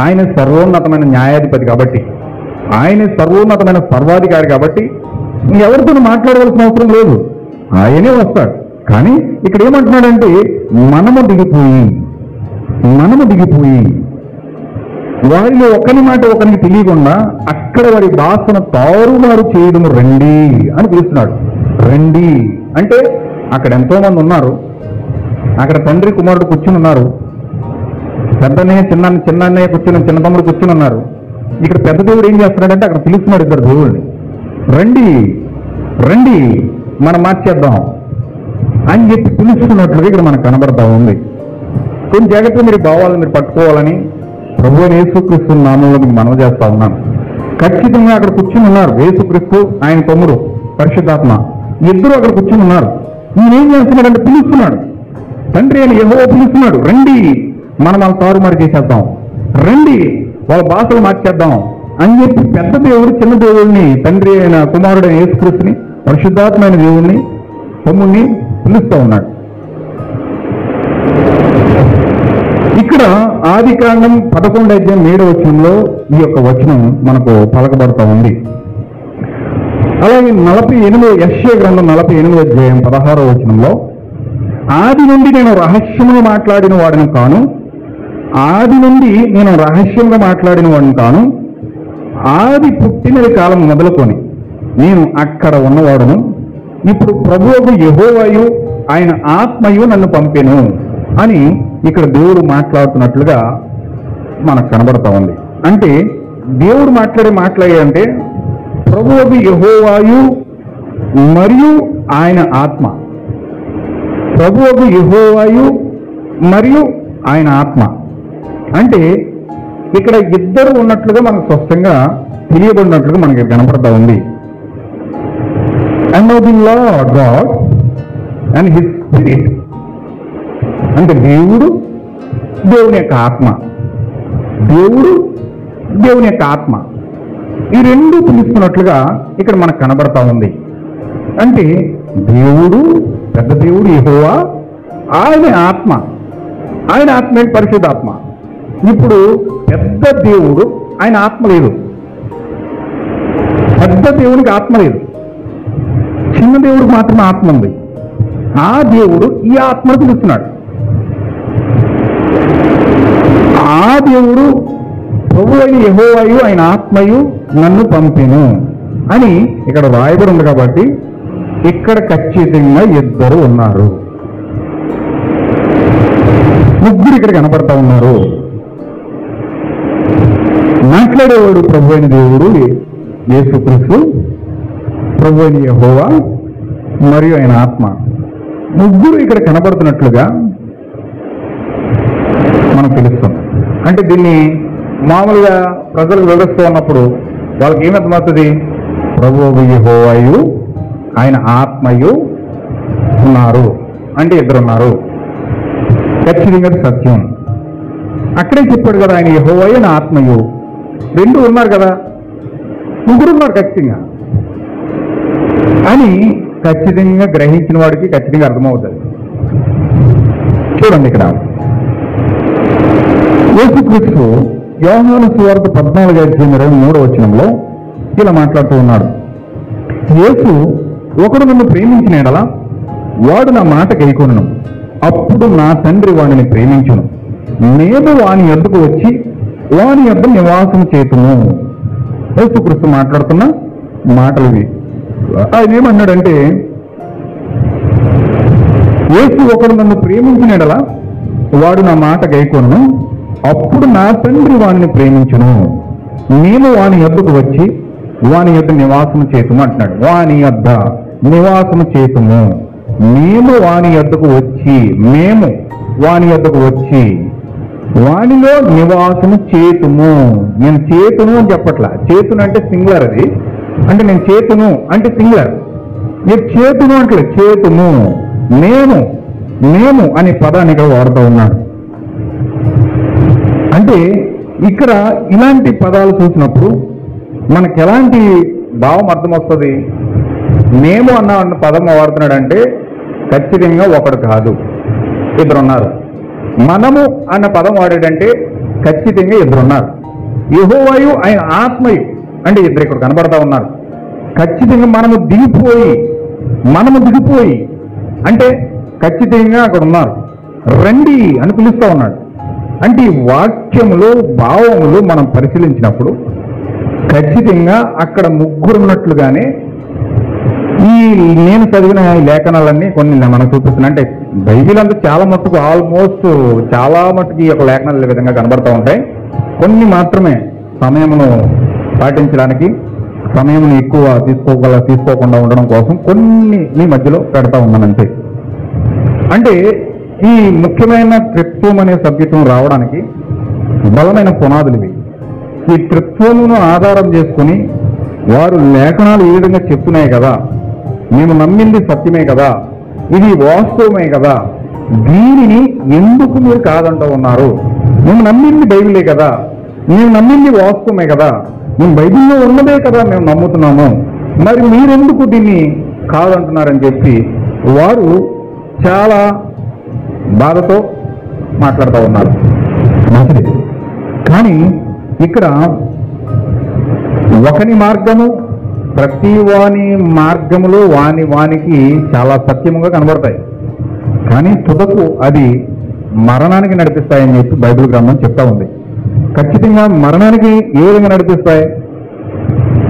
ఆయన సర్వోన్నతమైన న్యాయాధిపతి కాబట్టి, ఆయన సర్వోన్నతమైన సర్వాధికారి కాబట్టి ఎవరితో మాట్లాడవలసిన అవసరం లేదు, ఆయనే వస్తాడు. కానీ ఇక్కడ ఏమంటున్నాడంటే మనము దిగిపోయి వారిలో ఒకరి మాట ఒకరికి తెలియకుండా అక్కడ వారి భాషను తారుమారు చేయడం రండి అని పిలుస్తున్నాడు. రండి అంటే అక్కడ ఎంతో మంది ఉన్నారు, అక్కడ తండ్రి కుమారుడు కూర్చుని ఉన్నారు, పెద్దన్నయ్య చిన్నన్నయ్య కూర్చుని, చిన్న తమ్ముడు కూర్చుని ఉన్నారు. ఇక్కడ పెద్ద దేవుడు ఏం చేస్తున్నాడంటే అక్కడ పిలుస్తున్నాడు ఇద్దరు దేవుడిని, రండి రండి మనం మార్చేద్దాం అని చెప్పి పిలుస్తున్నట్లుగా ఇక్కడ మనకు కనబడతా ఉంది. కొన్ని జాగ్రత్తగా మీరు భావాలను మీరు పట్టుకోవాలని ప్రభువైన యేసుక్రీస్తు నామంలో మీకు మనవి చేస్తా ఉన్నాను. ఖచ్చితంగా అక్కడ కూర్చుని ఉన్నారు యేసుక్రీస్తు, ఆయన తమ్ముడు పరిశుద్ధాత్మ, ఇద్దరు అక్కడ కూర్చుని ఉన్నారు. ఈయనేం చేస్తున్నాడంటే పిలుస్తున్నాడు, తండ్రి అని యెహోవా పిలుస్తున్నాడు, రండి మనం వాళ్ళ తారుమారు చేసేద్దాం, రండి వాళ్ళ భాషలు మార్చేద్దాం అని చెప్పి పెద్ద దేవుడు చిన్న దేవుడిని, తండ్రి అయిన కుమారుడైన యేసుక్రీస్తుని, పరిశుద్ధాత్మైన దేవుడిని, తమ్ముడిని పిలుస్తూ ఉన్నాడు. ఇక్కడ ఆదికాండం 11:7 ఈ యొక్క వచనం మనకు పలకబడతా ఉంది. అలాగే 48 యెషయా గ్రంథం 48:16 ఆది నుండి నేను రహస్యంగా మాట్లాడిన వాడిని కాను, ఆది నుండి నేను రహస్యంగా మాట్లాడిన వాడిని కాను, ఆది పుట్టినది కాలం మొదలుకొని నేను అక్కడ ఉన్నవాడును, ఇప్పుడు ప్రభువుకు యెహోవాయు ఆయన ఆత్మయు నన్ను పంపెను అని ఇక్కడ దేవుడు మాట్లాడుతున్నట్లుగా మనకు కనబడతా ఉంది. అంటే దేవుడు మాట్లాడే అంటే ప్రభువుకు యెహోవాయు మరియు ఆయన ఆత్మ, ప్రభువుకు యెహోవాయు మరియు ఆయన ఆత్మ అంటే ఇక్కడ ఇద్దరు ఉన్నట్లుగా మనకు స్పష్టంగా తెలియబడినట్లుగా మనకి కనపడతా ఉంది. And the lord God and his spirit అంటే దేవుడు, దేవుని యొక్క ఆత్మ, దేవుడు దేవుని యొక్క ఆత్మ, ఈ రెండు పిలుస్తున్నట్లుగా ఇక్కడ మనకు కనబడతా ఉంది. అంటే దేవుడు, పెద్ద దేవుడు యెహోవా, ఆయన ఆత్మ, ఆయన ఆత్మ పరిశుద్ధాత్మ. ఇప్పుడు పెద్ద దేవుడు, ఆయన ఆత్మ లేదు, పెద్ద దేవుడికి ఆత్మ లేదు, చిన్న దేవుడికి మాత్రమే ఆత్మ ఉంది. ఆ దేవుడు ఈ ఆత్మను పిలుస్తున్నాడు. ఆ దేవుడు ప్రభువు అయిన యెహోవాయు ఆయన ఆత్మయు నన్ను పంపెను అని ఇక్కడ రాయబడి ఉంది. కాబట్టి ఇక్కడ ఖచ్చితంగా ఇద్దరు ఉన్నారు, ముగ్గురు ఇక్కడ కనపడతా ఉన్నారు. మాట్లాడేవాడు ప్రభు అయిన దేవుడు యేసుక్రీస్తు, ప్రభు అయిన యెహోవా మరియు ఆయన ఆత్మ, ముగ్గురు ఇక్కడ కనబడుతున్నట్లుగా మనం తెలుస్తాం. అంటే దీన్ని మామూలుగా ప్రజలకు వివరిస్తూ ఉన్నప్పుడు వాళ్ళకి ఏమర్థమవుతుంది? ప్రభువు యెహోవాయు ఆయన ఆత్మయు ఉన్నారు అంటే ఇద్దరు ఉన్నారు, ఖచ్చితంగా సత్యం. అక్కడే చెప్పాడు కదా, ఆయన యెహోవాయు ఆయన ఆత్మయు రెండు ఉన్నారు కదా, ముగ్గురు ఉన్నారు ఖచ్చితంగా అని ఖచ్చితంగా గ్రహించిన వాడికి ఖచ్చితంగా అర్థమవుతుంది. చూడండి, ఇక్కడ యేసుక్రీస్తు యోహాను సువార్త 14:23 ఇలా మాట్లాడుతూ ఉన్నాడు. యేసు, ఒకడు నన్ను ప్రేమించిన ఎడల వాడు నా మాట గైకొనును, అప్పుడు నా తండ్రి వాడిని ప్రేమించును, నేను వాని యొద్దకు వచ్చి వాని యొద్ద నివాసం చేతును. యేసుక్రీస్తు మాట్లాడుతున్న మాటలు ఇవి. ఆయన ఏమన్నాడంటే, యేసు, ఒకడు నన్ను ప్రేమించిన ఎడల వాడు నా మాట గైకొనును, అప్పుడు నా తండ్రి వాడిని ప్రేమించును, నేను వాని యొద్దకు వచ్చి వాని యొద్ద నివాసము చేతుము అంటున్నాడు. వాని యొద్ద నివాసము చేతుము, మేము వాని యొద్దకు వచ్చి, మేము వాని యొద్దకు వచ్చి వానిలో నివాసము చేతుము. నేను చేతును అని చెప్పట్లా, చేతును అంటే సింగులర్, అది అంటే నేను చేతును అంటే సింగులర్, మీరు చేతును అంటే చేతుము, మేము మేము అనే పదాన్ని ఇక్కడ వాడుతూ ఉన్నాడు. అంటే ఇక్కడ ఇలాంటి పదాలు చూసినప్పుడు మనకు ఎలాంటి భావం అర్థం వస్తుంది? మేము అన్న పదం వాడుతున్నాడంటే ఖచ్చితంగా ఒకడు కాదు, ఇద్దరు ఉన్నారు. మనము అన్న పదం వాడాడంటే ఖచ్చితంగా ఇద్దరు ఉన్నారు. యెహోవాయు ఆయన ఆత్మయు అంటే ఇద్దరు ఇక్కడ కనబడతా ఉన్నారు. ఖచ్చితంగా మనము దిగిపోయి అంటే ఖచ్చితంగా అక్కడ ఉన్నారు. రండి అని పిలుస్తూ ఉన్నాడు. అంటే ఈ వాక్యములు, భావములు మనం పరిశీలించినప్పుడు ఖచ్చితంగా అక్కడ ముగ్గురు ఉన్నట్లుగానే ఈ నేను చదివిన లేఖనాలన్నీ కొన్ని మనం చూపిస్తున్నా. అంటే బైబిల్ అంతా చాలా మట్టుకు ఆల్మోస్ట్ చాలా మట్టుకు ఈ యొక్క లేఖనాలు ఈ విధంగా కనబడుతూ ఉంటాయి. కొన్ని మాత్రమే సమయమును పాటించడానికి, సమయమును ఎక్కువ తీసుకోకుండా ఉండడం కోసం కొన్ని మీ మధ్యలో పెడతా ఉన్నానంతే. అంటే ఈ ముఖ్యమైన త్రిత్వం అనే సబ్జెక్టును రావడానికి బలమైన పునాదులు ఇవి. ఈ త్రిత్వమును ఆధారం చేసుకుని వారు లేఖనాలు ఈ విధంగా చెప్తున్నాయి కదా, మేము నమ్మింది సత్యమే కదా, ఇది వాస్తవమే కదా, దీనిని ఎందుకు మీరు కాదంటూ ఉన్నారు? మేము నమ్మింది బైబిలే కదా, మేము నమ్మింది వాస్తవమే కదా, మేము బైబిల్లో ఉన్నదే కదా మేము నమ్ముతున్నాము, మరి మీరెందుకు దీన్ని కాదంటున్నారని చెప్పి వారు చాలా బాధతో మాట్లాడుతూ ఉన్నారు. మంచిది. కానీ ఇక్కడ ఒకని మార్గము ప్రతి వాని మార్గములు వానికి చాలా సత్యముగా కనబడతాయి, కానీ తుదకు అది మరణానికి నడిపిస్తాయని చెప్పి బైబిల్ గ్రంథం చెప్తా ఉంది. ఖచ్చితంగా మరణానికి ఏ విధంగా నడిపిస్తాయి?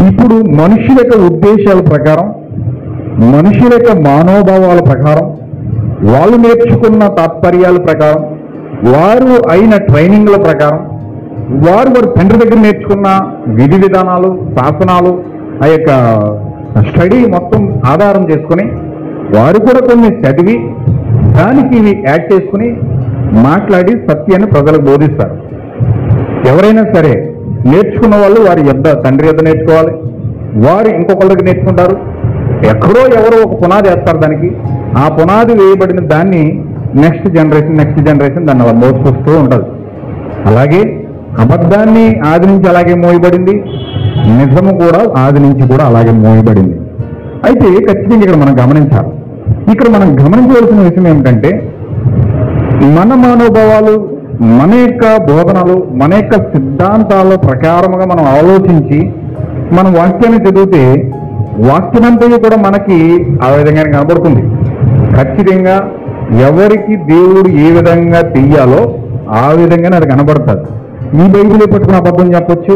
ఇప్పుడు మనుషుల యొక్క ఉద్దేశాల ప్రకారం, మనుషుల యొక్క మనోభావాల ప్రకారం, వాళ్ళు నేర్చుకున్న తాత్పర్యాల ప్రకారం, వారు అయిన ట్రైనింగ్ల ప్రకారం, వారు తండ్రి దగ్గర నేర్చుకున్న విధి విధానాలు, శాసనాలు, ఆ యొక్క స్టడీ మొత్తం ఆధారం చేసుకుని వారు కూడా కొన్ని చదివి దానికి ఇవి యాడ్ చేసుకుని మాట్లాడి సత్యాన్ని ప్రజలకు బోధిస్తారు. ఎవరైనా సరే నేర్చుకున్న వాళ్ళు వారి తండ్రి యొద్ద నేర్చుకోవాలి, వారు ఇంకొకళ్ళకి నేర్చుకుంటారు. ఎక్కడో ఎవరో ఒక పునాది వేస్తారు దానికి, ఆ పునాది వేయబడిన దాన్ని నెక్స్ట్ జనరేషన్ దాన్ని మోసుకొస్తూ ఉంటుంది. అలాగే అబద్ధాన్ని ఆది నుంచి అలాగే మోయబడింది, నిజము కూడా ఆది నుంచి కూడా అలాగే మోయబడింది. అయితే ఖచ్చితంగా ఇక్కడ మనం గమనించాలి. ఇక్కడ మనం గమనించవలసిన విషయం ఏమిటంటే, మన మనోభావాలు, మన యొక్క బోధనలు, మన యొక్క సిద్ధాంతాల ప్రకారముగా మనం ఆలోచించి మనం వాక్యాన్ని చదివితే వాక్యమంతా కూడా మనకి ఆ విధంగానే కనబడుతుంది. ఖచ్చితంగా ఎవరికి దేవుడు ఏ విధంగా చెయ్యాలో ఆ విధంగానే అది కనబడుతుంది. ఈ బైబిలే పట్టుకుని అబద్ధం చెప్పొచ్చు,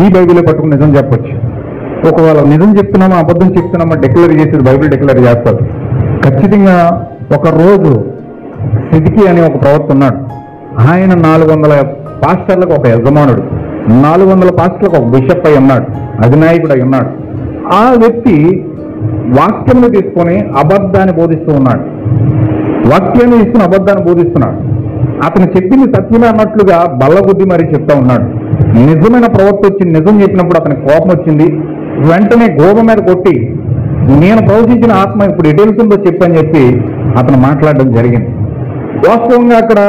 ఈ బైబిలే పట్టుకుని నిజం చెప్పొచ్చు. ఒకవేళ నిజం చెప్తున్నామా అబద్ధం చెప్తున్నామా డిక్లేర్ చేసేది బైబిల్ డిక్లేర్ చేస్తారు. ఖచ్చితంగా ఒక రోజు సిద్కి అనే ఒక ప్రవక్త ఉన్నాడు. ఆయన 400 పాస్టర్లకు ఒక యజమానుడు, 400 పాస్టర్లకు ఒక బిషప్ అయి ఉన్నాడు, అధినాయకుడు అయి ఉన్నాడు. ఆ వ్యక్తి వాక్యాన్ని తీసుకొని అబద్ధాన్ని బోధిస్తూ ఉన్నాడు. వాక్యాన్ని తీసుకుని అబద్ధాన్ని బోధిస్తున్నాడు. అతను చెప్పింది సత్యమే అన్నట్లుగా బల్లబుద్ధి మరి చెప్తా ఉన్నాడు. నిజమైన ప్రవక్త వచ్చి నిజం చెప్పినప్పుడు అతనికి కోపం వచ్చింది. వెంటనే గోడ మీద కొట్టి, నేను ప్రవచించిన ఆత్మ ఇప్పుడు ఎటు వెళ్తుందో చెప్పని చెప్పి అతను మాట్లాడడం జరిగింది. వాస్తవంగా అక్కడ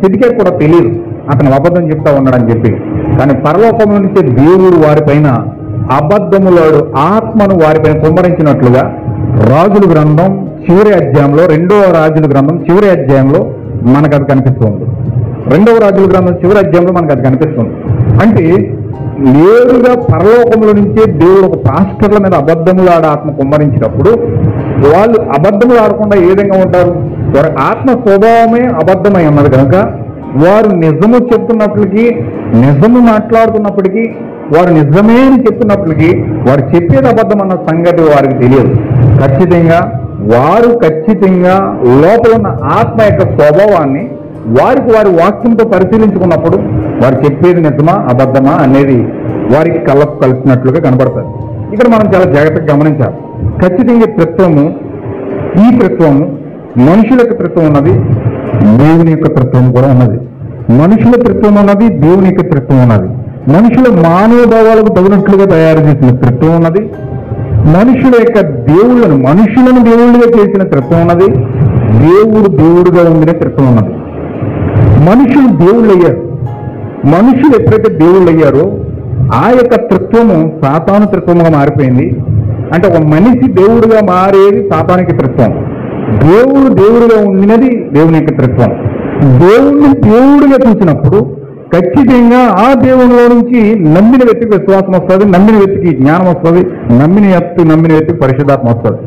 సిద్కియా కూడా తెలియదు అతను అబద్ధం చెప్తా ఉన్నాడని చెప్పి. కానీ పరలోకం నుంచి దేవుడు వారిపైన అబద్ధములాడు ఆత్మను వారిపైన కుమ్మరించినట్లుగా రాజుల గ్రంథం చివరి అధ్యాయంలో, 2వ రాజుల గ్రంథం చివరి అధ్యాయంలో మనకు అది కనిపిస్తుంది. 2వ రాజుల గ్రంథం చివరి అధ్యాయంలో మనకు అది కనిపిస్తుంది. అంటే నేరుగా పరలోకంలో నుంచే దేవుడు ఒక పాస్టర్ల మీద అబద్ధములు ఆడ ఆత్మ కుమ్మరించినప్పుడు వాళ్ళు అబద్ధములు ఆడకుండా ఏ విధంగా ఉంటారు? వారి ఆత్మ స్వభావమే అబద్ధమై ఉన్నది కనుక వారు నిజము చెప్తున్నప్పటికీ, నిజము మాట్లాడుతున్నప్పటికీ, వారు నిజమే అని చెప్తున్నప్పటికీ వారు చెప్పేది అబద్ధం అన్న సంగతి వారికి తెలియదు. ఖచ్చితంగా లోపల ఉన్న ఆత్మ యొక్క స్వభావాన్ని వారి వాక్యంతో పరిశీలించుకున్నప్పుడు వారు చెప్పేది నిజమా అబద్ధమా అనేది వారికి కళ్ళకు కలిసినట్లుగా కనబడతారు. ఇక్కడ మనం చాలా జాగ్రత్తగా గమనించాలి. ఖచ్చితంగా ఈ త్రిత్వము మనుషుల యొక్క త్రిత్వం ఉన్నది, దేవుని యొక్క త్రిత్వం కూడా ఉన్నది. మనుషుల త్రిత్వం ఉన్నది, దేవుని యొక్క త్రిత్వం ఉన్నది. మనుషుల మానవభావాలకు తగినట్లుగా తయారు చేసిన త్రిత్వం ఉన్నది. మనుషుల యొక్క మనుషులను దేవుళ్ళుగా చేసిన త్రిత్వం ఉన్నది. దేవుడుగా ఉండిన త్రిత్వం ఉన్నది. మనుషులు దేవుళ్ళు అయ్యారు. మనుషులు ఎప్పుడైతే దేవుళ్ళు అయ్యారో ఆ యొక్క త్రిత్వము సాతాను త్రిత్వముగా మారిపోయింది. అంటే ఒక మనిషి దేవుడుగా మారేది సాతానికి త్రిత్వం. దేవుడుగా ఉండినది దేవుని యొక్క త్రిత్వం. దేవుణ్ణి దేవుడిగా చూసినప్పుడు ఖచ్చితంగా ఆ దేవునిలో నుంచి నమ్మిన వ్యక్తికి విశ్వాసం వస్తుంది, నమ్మిన వ్యక్తికి జ్ఞానం వస్తుంది, నమ్మిన వ్యక్తికి పరిశుద్ధాత్మ వస్తుంది.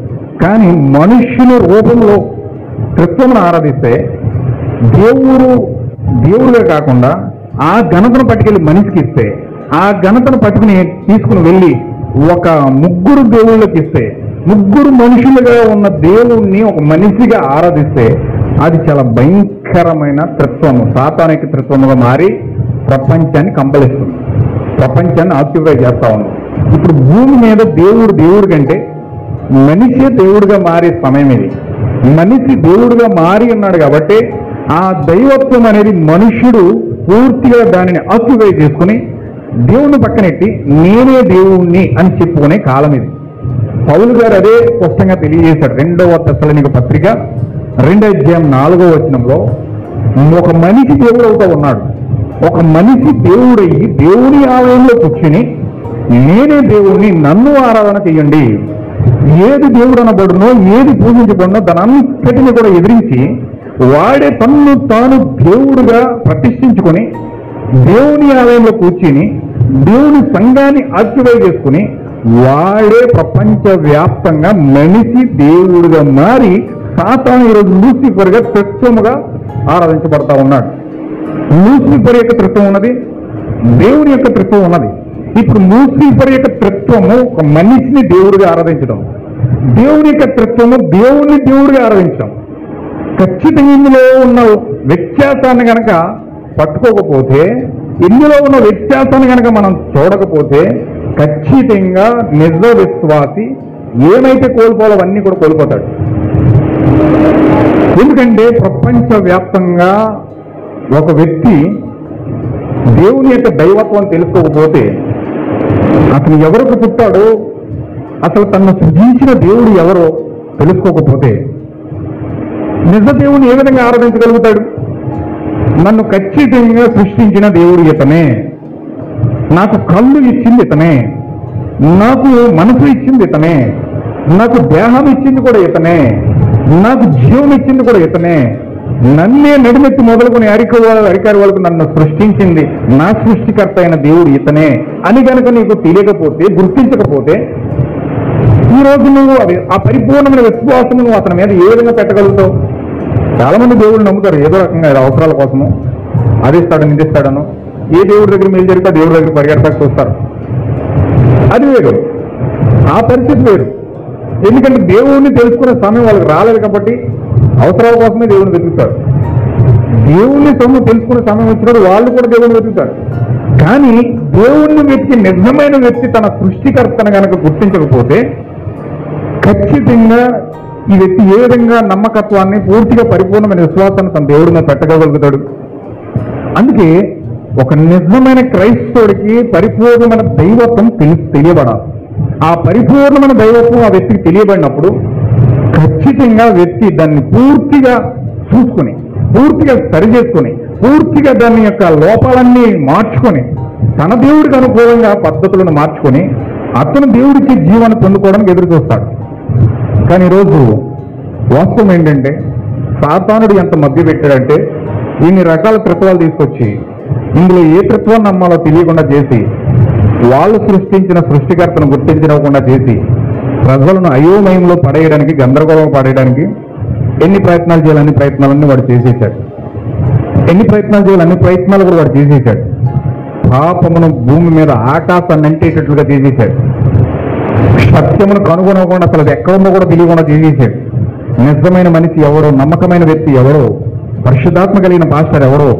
కానీ మనుష్యుని రూపంలో త్రిత్వమును ఆరాధిస్తే దేవుడుగా కాకుండా ఆ ఘనతను పట్టుకెళ్ళి మనిషికి ఇస్తే, ఆ ఘనతను తీసుకుని వెళ్ళి ఒక 3 దేవుళ్ళకి ఇస్తే ముగ్గురు మనుషులుగా ఉన్న దేవుణ్ణి ఒక మనిషిగా ఆరాధిస్తే అది చాలా భయంకరమైన త్రిత్వము, సాతానిక త్రిత్వముగా మారి ప్రపంచాన్ని కంపలిస్తుంది, ప్రపంచాన్ని ఆక్యుపై చేస్తా ఉంది. ఇప్పుడు భూమి మీద దేవుడు కంటే మనిషే దేవుడిగా మారే సమయం ఇది. మనిషి దేవుడిగా మారి ఉన్నాడు కాబట్టి ఆ దైవత్వం అనేది మనుష్యుడు పూర్తిగా దానిని ఆక్యుపై చేసుకుని దేవుని పక్కనెట్టి నేనే దేవుణ్ణి అని చెప్పుకునే కాలం ఇది. పౌలు గారు అదే స్పష్టంగా తెలియజేశాడు. 2వ తెస్సలోనిక పత్రిక 2:4 ఒక మనిషి దేవుడు అవుతా ఉన్నాడు. ఒక మనిషి దేవుడయ్యి దేవుని ఆలయంలో కూర్చుని నేనే దేవుణ్ణి, నన్ను ఆరాధన చెయ్యండి, ఏది దేవుడు అనబడునో ఏది పూజించబడునో దానంతటిని కూడా ఎదిరించి వాడే తన్ను తాను దేవుడుగా ప్రతిష్ఠించుకొని దేవుని ఆలయంలో కూర్చుని దేవుని సంఘాన్ని ఆక్యుపై చేసుకుని వాడే ప్రపంచ వ్యాప్తంగా మనిషి దేవుడుగా మారి సాతాను ఈరోజు లూసిఫర్గా త్రిత్వముగా ఆరాధించబడతా ఉన్నాడు. లూసిఫర్ యొక్క త్రిత్వం ఉన్నది, దేవుని యొక్క త్రిత్వం ఉన్నది. ఇప్పుడు లూసిఫర్ యొక్క త్రిత్వము ఒక మనిషిని దేవుడిగా ఆరాధించడం, దేవుని యొక్క త్రిత్వము దేవుని దేవుడిగా ఆరాధించడం. ఖచ్చితంగా ఇందులో ఉన్న వ్యత్యాసాన్ని కనుక పట్టుకోకపోతే, ఇందులో ఉన్న వ్యత్యాసాన్ని కనుక మనం చూడకపోతే ఖచ్చితంగా నిజ విశ్వాసి ఏమైతే కోల్పోవాలో అవన్నీ కూడా కోల్పోతాడు. ఎందుకంటే ప్రపంచ వ్యాప్తంగా ఒక వ్యక్తి దేవుని యొక్క దైవత్వం తెలుసుకోకపోతే, అతను ఎవరికి పుట్టాడో, అసలు తను సృజించిన దేవుడు ఎవరో తెలుసుకోకపోతే నిజ దేవుని ఏ విధంగా ఆరాధించగలుగుతాడు? నన్ను ఖచ్చితంగా సృష్టించిన దేవుడు ఇతనే, నాకు కళ్ళు ఇచ్చింది ఇతనే, నాకు మనసు ఇచ్చింది ఇతనే, నాకు దేహం ఇచ్చింది కూడా ఇతనే, నాకు జీవం ఇచ్చింది కూడా ఇతనే, నన్నే నడిమెత్తి మొదలుకొని అరికారి వాళ్ళకు నన్ను సృష్టించింది నా సృష్టికర్త అయిన దేవుడు ఇతనే అని కనుక నీకు తెలియకపోతే, గుర్తించకపోతే, ఈరోజు నువ్వు ఆ పరిపూర్ణమైన విశ్వాసం నువ్వు అతని మీద ఏ విధంగా పెట్టగలుగుతావు? చాలా మంది దేవుడు నమ్ముతారు ఏదో రకంగా అవసరాల కోసము, అది ఇస్తాడని ఇది ఇస్తాడను, ఏ దేవుడి దగ్గర మేలు జరిగితే దేవుడి దగ్గర పరిగెడతాకు చూస్తారు. అది వేరు, ఆ పరిస్థితి వేరు. ఎందుకంటే దేవుడిని తెలుసుకునే సమయం వాళ్ళకి రాలేదు కాబట్టి అవసరాల కోసమే దేవుడిని వెతుకుతారు. దేవుణ్ణి తెలుసుకునే సమయం వచ్చినప్పుడు వాళ్ళు కూడా దేవుడిని వెతుకుతారు. కానీ దేవుణ్ణి వెతికి నిజమైన వ్యక్తి తన సృష్టికర్తను కనుక గుర్తించకపోతే ఖచ్చితంగా ఈ వ్యక్తి ఏ విధంగా నమ్మకత్వాన్ని, పూర్తిగా పరిపూర్ణమైన విశ్వాసాన్ని తన దేవుడి మీద పెట్టగలుగుతాడు? అందుకే ఒక నిజమైన క్రైస్తవుడికి పరిపూర్ణమైన దైవత్వం తెలియబడాలి. ఆ పరిపూర్ణమైన దైవత్వం ఆ వ్యక్తికి తెలియబడినప్పుడు ఖచ్చితంగా వ్యక్తి దాన్ని పూర్తిగా చూసుకుని, పూర్తిగా సరిచేసుకొని, పూర్తిగా దాని యొక్క లోపాలన్నీ మార్చుకొని, తన దేవుడికి అనుకూలంగా పద్ధతులను మార్చుకొని అతను దేవుడికి జీవాన్ని పొందుకోవడానికి ఎదురు చూస్తాడు. కానీ ఈరోజు వాస్తవం ఏంటంటే సాతానుడు ఎంత మధ్య పెట్టాడంటే ఇన్ని రకాల త్రిత్వాలు తీసుకొచ్చి ఇందులో ఏ త్రిత్వాన్ని నమ్మాలో తెలియకుండా చేసి, వాళ్ళు సృష్టించిన సృష్టికర్తను గుర్తించకుండా చేసి ప్రజలను అయోమయంలో పడేయడానికి, గందరగోళం పడేయడానికి ఎన్ని ప్రయత్నాలు చేయాలి, అన్ని ప్రయత్నాలన్నీ వాడు చేసేసాడు. ఎన్ని ప్రయత్నాలు చేయాలి, అన్ని ప్రయత్నాలు కూడా వాడు చేసేసాడు. పాపమును భూమి మీద ఆకాశాన్ని అంటేటట్లుగా చేసేసాడు. సత్యమును కనుగొనకుండా అసలు అది ఎక్కడ ఉందో కూడా తెలియకుండా చేసేసాడు. నిజమైన మనిషి ఎవరో, నమ్మకమైన వ్యక్తి ఎవరో, పరిశుద్ధాత్మ కలిగిన పాస్టర్ ఎవరో,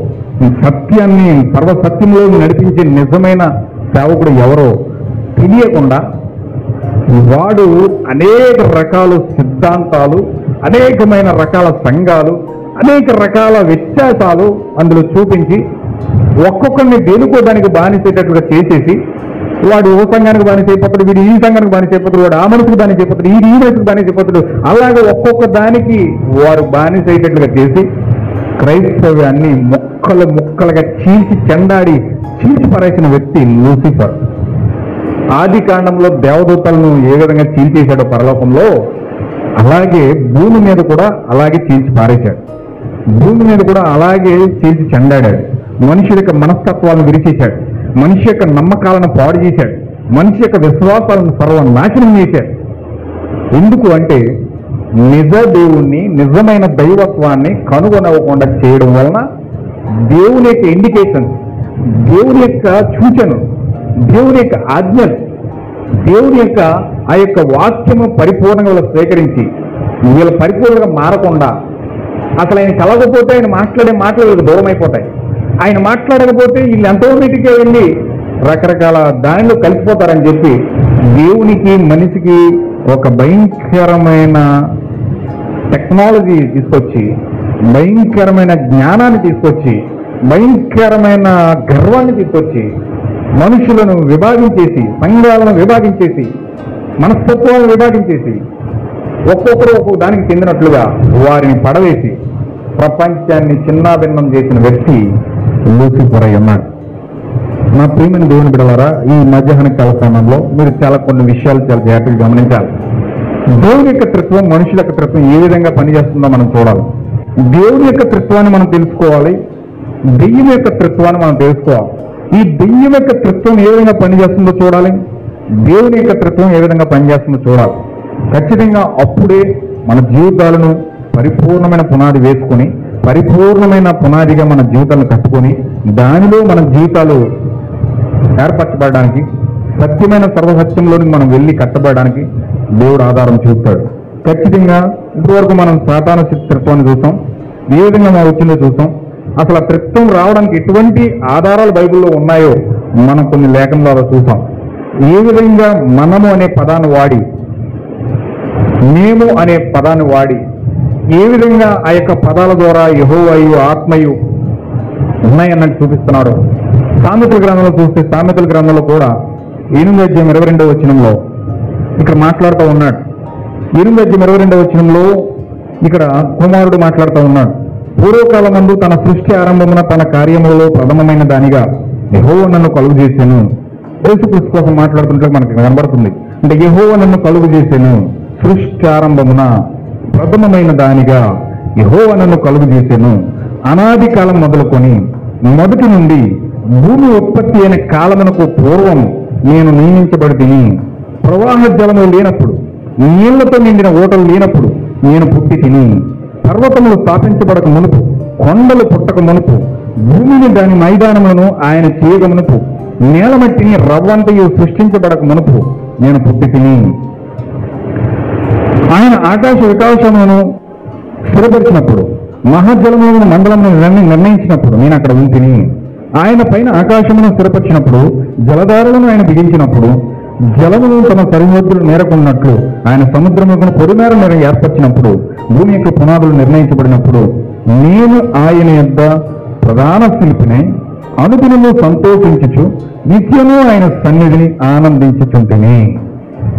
సత్యాన్ని సర్వసత్యంలో నడిపించే నిజమైన సేవకుడు ఎవరో తెలియకుండా వాడు అనేక రకాల సిద్ధాంతాలు, అనేకమైన రకాల సంఘాలు, అనేక రకాల వ్యత్యాసాలు అందులో చూపించి ఒక్కొక్కరిని దేనుకోవడానికి బానిసేటట్టుగా చేసేసి, వాడు ఓ సంఘానికి బానిసైపోతాడు, వీడు ఈ సంఘానికి బానిసైపోతాడు, వాడు ఆ మనిషికి బానిసైపోతాడు, ఈ మనిషికి బానిసైపోతాడు, అలాగే ఒక్కొక్క దానికి వారు బానిసైటట్లుగా చేసి క్రైస్తవ్యాన్ని ముక్కలు ముక్కలుగా చీల్చి చెండాడి చీల్చి పరేసిన వ్యక్తి లూసిఫర్. ఆది కాండంలో దేవదూతలను ఏ విధంగా చీల్చేశాడో పరలోకంలో, అలాగే భూమి మీద కూడా అలాగే చీల్చి పారేశాడు. భూమి మీద కూడా అలాగే చీల్చి చెండాడాడు. మనిషి యొక్క మనస్తత్వాలను విరిచేశాడు, మనిషి యొక్క నమ్మకాలను పాడు చేశాడు, మనిషి యొక్క విశ్వాసాలను సర్వనాశనం చేశాడు. ఎందుకు అంటే నిజ దేవుణ్ణి, నిజమైన దైవత్వాన్ని కనుగొనకుండా చేయడం వలన దేవుని యొక్క ఇండికేషన్స్, దేవుని యొక్క సూచనలు, దేవుని యొక్క ఆజ్ఞలు, దేవుని యొక్క ఆ యొక్క వాక్యము పరిపూర్ణంగా వీళ్ళు స్వీకరించి వీళ్ళు పరిపూర్ణంగా మారకుండా, అసలు ఆయన కలగకపోతే ఆయన మాట్లాడే మాటలు వీళ్ళకి దూరం అయిపోతాయి. ఆయన మాట్లాడకపోతే వీళ్ళు ఎంతో మీటికే వెళ్ళి రకరకాల దానిలో కలిసిపోతారని చెప్పి దేవునికి మనిషికి ఒక భయంకరమైన టెక్నాలజీ తీసుకొచ్చి, భయంకరమైన జ్ఞానాన్ని తీసుకొచ్చి, భయంకరమైన గర్వాన్ని తీసుకొచ్చి మనుషులను విభాగించేసి, సంఘాలను విభాగించేసి, మనస్తత్వాలను విభాగించేసి ఒక్కొక్కరు ఒక్కొక్క దానికి చెందినట్లుగా వారిని పడవేసి ప్రపంచాన్ని చిన్నాభిన్నం చేసిన వ్యక్తి లూసిఫర్ అయి ఉన్నాడు. నా ప్రియమైన దేవుని బిడ్డలారా, ఈ మధ్యాహ్న కాల సమయంలో మీరు కొన్ని విషయాలు చాలా జాగ్రత్తగా గమనించాలి. దేవుని యొక్క త్రిత్వం, మనుషుల యొక్క త్రిత్వం ఏ విధంగా పనిచేస్తుందో మనం చూడాలి. దేవుని యొక్క త్రిత్వాన్ని మనం తెలుసుకోవాలి, దెయ్యం యొక్క త్రిత్వాన్ని మనం తెలుసుకోవాలి. ఈ దెయ్యం యొక్క త్రిత్వం ఏ విధంగా పనిచేస్తుందో చూడాలి, దేవుని యొక్క త్రిత్వం ఏ విధంగా పనిచేస్తుందో చూడాలి. ఖచ్చితంగా అప్పుడే మన జీవితాలను పరిపూర్ణమైన పునాది వేసుకొని, పరిపూర్ణమైన పునాదిగా మన జీవితాలను కట్టుకొని, దానిలో మన జీవితాలు ఏర్పరచబడడానికి, సత్యమైన సర్వసత్యంలోని మనం వెళ్ళి కట్టబడడానికి దేవుడు ఆధారం చూస్తాడు. ఖచ్చితంగా ఇప్పటివరకు మనం సాతాను త్రిత్వాన్ని చూసాం, ఏ విధంగా మనం వచ్చిందో చూసాం. అసలు ఆ త్రిత్వం రావడానికి ఎటువంటి ఆధారాలు బైబిల్లో ఉన్నాయో మనం కొన్ని లేఖనాలలో చూసాం. ఏ విధంగా మనము అనే పదాన్ని వాడి, మేము అనే పదాన్ని వాడి, ఏ విధంగా ఆ యొక్క పదాల ద్వారా యెహోవాయు ఆత్మయు ఉన్నాయన్నట్టు చూపిస్తున్నాడు. సామెతల గ్రంథంలో చూస్తే, సామెతల గ్రంథంలో కూడా 8:22 వచనంలో ఇక్కడ మాట్లాడుతూ ఉన్నాడు. 8:22 వచనంలో ఇక్కడ కుమారుడు మాట్లాడుతూ ఉన్నాడు. పూర్వకాలమందు తన సృష్టి ఆరంభమున తన కార్యములలో ప్రథమమైన దానిగా యెహోవా నన్ను కలుగు చేశాను. యేసుక్రీస్తు కోసం మాట్లాడుతుంటే మనకి కనబడుతుంది. అంటే యెహోవా నన్ను కలుగు చేశాను, సృష్టి ఆరంభమున ప్రథమమైన దానిగా యెహోవా నన్ను కలుగు చేశాను. అనాది కాలం మొదలుకొని మొదటి నుండి భూమి ఉత్పత్తి అయిన కాలమునకు పూర్వం నేను నియమించబడి తిని, ప్రవాహ జలము లేనప్పుడు, నీళ్లతో నిండిన ఓటలు లేనప్పుడు నేను పుట్టి తిని, పర్వతములు స్థాపించబడక మునుపు, కొండలు పుట్టక మునుపు, భూమిని దాని మైదానములను ఆయన చేయక మునుపు, నేలమట్టిని రవ్వంతయు సృష్టించబడక మునుపు నేను పుట్టి తిని, ఆయన ఆకాశ వికాసములను స్థిరపరిచినప్పుడు, మహాజలములను మండలమును నిర్ణయించినప్పుడు నేను అక్కడ ఉంటిని. ఆయన పైన ఆకాశమును స్థిరపరిచినప్పుడు, జలధారలను ఆయన బిగించినప్పుడు, జలమును తమ సరిహద్దులు మేరకున్నట్లు ఆయన సముద్రములను పొడిమేర మేర ఏర్పరిచినప్పుడు, భూమి యొక్క పునాదులు నిర్ణయించబడినప్పుడు నేను ఆయన యొద్ద ప్రధాన శిల్పిని అనుదినము సంతోషించుచు నిత్యము ఆయన సన్నిధిని ఆనందించుచుంటిని.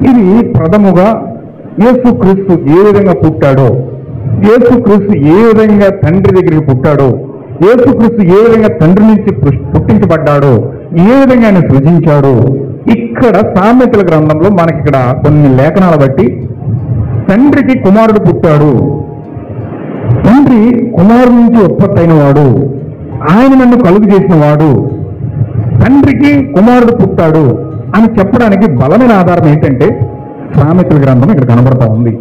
ఇది ప్రథముగా యేసుక్రీస్తు ఏ విధంగా పుట్టాడో, యేసుక్రీస్తు ఏ విధంగా తండ్రి దగ్గరికి పుట్టాడో, యేసుక్రీస్తు ఏ విధంగా తండ్రి నుంచి పుట్టించబడ్డాడో, ఏ విధంగా ఆయన సృజించాడో ఇక్కడ సామెతల గ్రంథంలో మనకి ఇక్కడ కొన్ని లేఖనాలు బట్టి తండ్రికి కుమారుడు పుట్టాడు, తండ్రి కుమారుడు నుంచి ఉత్పత్తి అయిన వాడు, ఆయన నన్ను కలుగు చేసిన వాడు, తండ్రికి కుమారుడు పుట్టాడు అని చెప్పడానికి బలమైన ఆధారం ఏంటంటే సామెతల గ్రంథం ఇక్కడ కనబడతా ఉంది.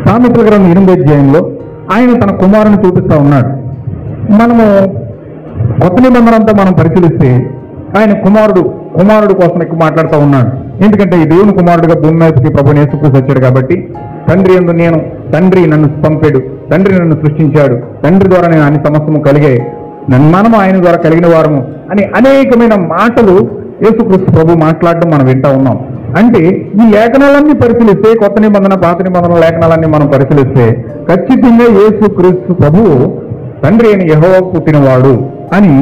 సామెతల గ్రంథం 8వ అధ్యాయంలో ఆయన తన కుమారుని చూపిస్తా ఉన్నాడు. మనము కొత్త నిబంధన అంతా మనం పరిశీలిస్తే ఆయన కుమారుడు కోసం ఎక్కువ మాట్లాడుతూ ఉన్నాడు. ఎందుకంటే ఈ దేవుని కుమారుడుగా భూమి మీదకి ప్రభువుని యేసుక్రీస్తు వచ్చాడు కాబట్టి, తండ్రి యందు తండ్రి నన్ను పంపాడు, తండ్రి నన్ను సృష్టించాడు, తండ్రి ద్వారా నేను అన్ని సమస్తము కలిగాయి, మనము ఆయన ద్వారా కలిగిన వారము అని అనేకమైన మాటలు యేసుక్రీస్తు ప్రభు మాట్లాడడం మనం వింటా ఉన్నాం. అంటే ఈ లేఖనాలన్నీ పరిశీలిస్తే, కొత్త నిబంధన పాత నిబంధన లేఖనాలన్నీ మనం పరిశీలిస్తే ఖచ్చితంగా యేసుక్రీస్తు ప్రభువు తండ్రి అయిన యెహోవాకు పుట్టినవాడు అని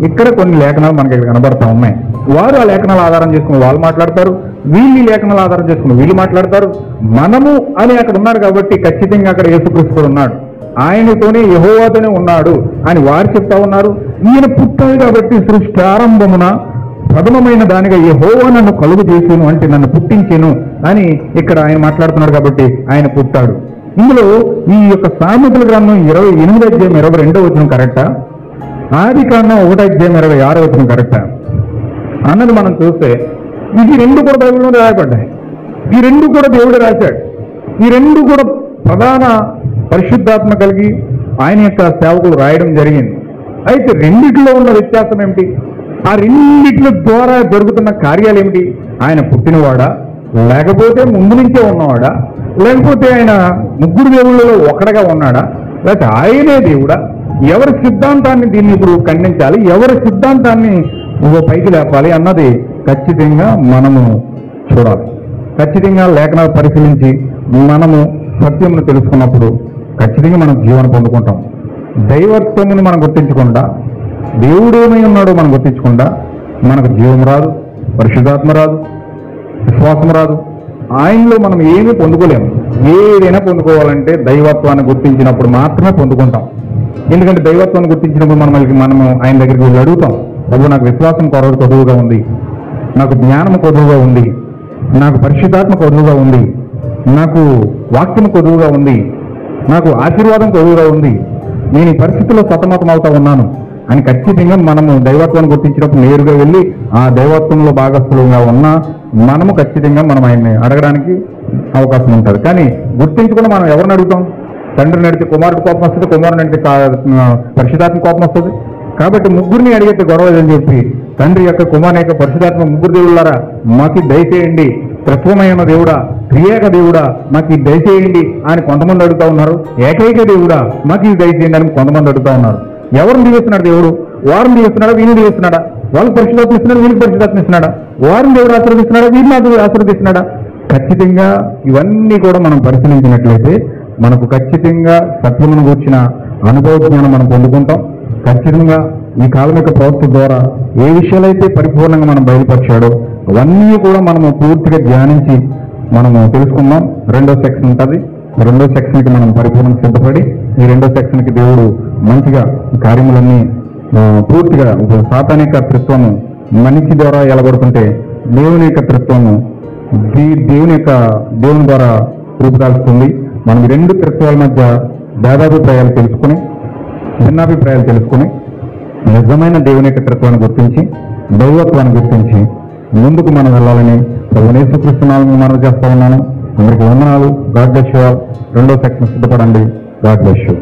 ఇక్కడ కొన్ని లేఖనాలు మనకి ఇక్కడ కనబడతా ఉన్నాయి. వారు ఆ లేఖనాలు ఆధారం చేసుకుని వాళ్ళు మాట్లాడతారు, వీళ్ళు ఈ లేఖనాలు ఆధారం చేసుకుని వీళ్ళు మాట్లాడతారు. మనము అని అక్కడ ఉన్నారు కాబట్టి ఖచ్చితంగా అక్కడ యేసుక్రీస్తు ఉన్నాడు, ఆయనతోనే యెహోవాతోనే ఉన్నాడు అని వారు చెప్తా ఉన్నారు. ఈయన పుట్టాడు కాబట్టి సృష్టి ఆరంభమున ప్రథమమైన దానిగా యెహోవా నన్ను కలుగు చేసాను అంటే నన్ను పుట్టించాను అని ఇక్కడ ఆయన మాట్లాడుతున్నాడు కాబట్టి ఆయన పుట్టాడు. ఇందులో ఈ యొక్క సామెతల గ్రంథం 8వ అధ్యాయం 22వ వచనం కరెక్టా, ఆది కాండం 1వ అధ్యాయం 26వ వచనం కరెక్టా అన్నది మనం చూస్తే ఇది రెండు కూడా బైబిల్లో రాయబడ్డాయి. ఈ రెండు కూడా దేవుడు రాశాడు. ఈ రెండు కూడా ప్రధాన పరిశుద్ధాత్మ కలిగి ఆయన యొక్క సేవకులు రాయడం జరిగింది. అయితే రెండిట్లో ఉన్న వ్యత్యాసం ఏమిటి, ఆ రెండిట్ల ద్వారా జరుగుతున్న కార్యాలు ఏమిటి, ఆయన పుట్టినవాడా, లేకపోతే ముందు నుంచే ఉన్నవాడా, లేకపోతే ఆయన ముగ్గురు దేవుళ్ళలో ఒకడగా ఉన్నాడా, లేకపోతే ఆయనే దేవుడా? ఎవరి సిద్ధాంతాన్ని దీన్ని ఇప్పుడు ఖండించాలి, ఎవరి సిద్ధాంతాన్ని పైకి లేపాలి అన్నది ఖచ్చితంగా మనము చూడాలి. ఖచ్చితంగా లేఖనాలు పరిశీలించి మనము సత్యమును తెలుసుకున్నప్పుడు ఖచ్చితంగా మనం జీవనం పొందుకుంటాం. దైవత్వమును మనం గుర్తించకుండా, దేవుడు ఏమై ఉన్నాడో మనం గుర్తించకుండా మనకు జీవం రాదు, పరిశుద్ధాత్మ రాదు, విశ్వాసం రాదు. ఆయనలో మనం ఏమీ పొందుకోలేము. ఏదైనా పొందుకోవాలంటే దైవత్వాన్ని గుర్తించినప్పుడు మాత్రమే పొందుకుంటాం. ఎందుకంటే దైవత్వాన్ని గుర్తించినప్పుడు మనము ఆయన దగ్గరికి వెళ్ళి అడుగుతాం, ప్రభు నాకు విశ్వాసం కొద్దుగా ఉంది, నాకు జ్ఞానం కొద్దుగా ఉంది, నాకు పరిశుద్ధాత్మ కొద్దుగా ఉంది, నాకు వాక్యం కొద్దుగా ఉంది, నాకు ఆశీర్వాదం కొద్దుగా ఉంది, నేను ఈ పరిస్థితుల్లో సతమతం అవుతా ఉన్నాను అని ఖచ్చితంగా మనము దైవత్వాన్ని గుర్తించినప్పుడు నేరుగా వెళ్ళి ఆ దైవత్వంలో భాగస్థులుగా ఉన్నా మనము ఖచ్చితంగా మనం ఆయన్ని అడగడానికి అవకాశం ఉంటుంది. కానీ గుర్తించకుండా మనం ఎవరిని అడుగుతాం? తండ్రిని అడిగితే కుమారుడు కోపం వస్తుంది, కుమారుని అడిగితే పరిశుద్ధాత్మ కోపం వస్తుంది. కాబట్టి ముగ్గురిని అడిగితే గొడవ అని చెప్పి తండ్రి యొక్క కుమారుని యొక్క పరిశుద్ధాత్మ ముగ్గురు దేవుళ్ళారా మాకు దయచేయండి, తత్వమైన దేవుడా, త్రియేక దేవుడా మాకు దయచేయండి అని కొంతమంది అడుగుతా ఉన్నారు. ఏకైక దేవుడా మాకు ఇది దయచేయండి అని కొంతమంది అడుగుతా ఉన్నారు. ఎవరిని దీవిస్తున్నాడు దేవుడు? వారిని దీవిస్తున్నాడా, వీరిని దీవిస్తున్నాడా? వాళ్ళకి పరిశుద్ధాత్మ ఇస్తున్నాడు, వీరికి పరిశుద్ధాత్మ ఇస్తున్నాడా? వారిని దేవుడు ఆశీర్వదిస్తున్నాడా, వీరిని ఆశీర్వదిస్తున్నాడా? ఖచ్చితంగా ఇవన్నీ కూడా మనం పరిశీలించినట్లయితే మనకు ఖచ్చితంగా సత్యమును కూర్చిన అనుభవ జ్ఞానం మనం పొందుకుంటాం. ఖచ్చితంగా ఈ కాలం యొక్క ప్రవక్త ద్వారా ఏ విషయాలైతే పరిపూర్ణంగా మనం బయలుపరిచాడో అవన్నీ కూడా మనము పూర్తిగా ధ్యానించి మనము తెలుసుకుందాం. రెండో సెక్షన్ ఉంటుంది. రెండో సెక్షన్కి మనం పరిపూర్ణంగా సిద్ధపడి ఈ రెండో సెక్షన్కి దేవుడు మంచిగా కార్యములన్నీ పూర్తిగా సాతానిక కర్తృత్వము మనిషి ద్వారా ఎలగొడుతుంటే దేవుని యొక్క త్రిత్వము దేవుని ద్వారా రూపుదాల్చుతుంది. మనం ఈ రెండు త్రిత్వాల మధ్య భేదాభిప్రాయాలు తెలుసుకుని, భిన్నాభిప్రాయాలు తెలుసుకుని నిజమైన దేవుని యొక్క త్రిత్వాన్ని గుర్తించి, దైవత్వాన్ని గుర్తించి ముందుకు మనం వెళ్ళాలని ప్రభువైన యేసుక్రీస్తు నామమున మనవి చేస్తా ఉన్నాను. అందరికీ వందనాలు. God bless you all. రెండో సెక్షన్ సిద్ధపడండి. God bless you.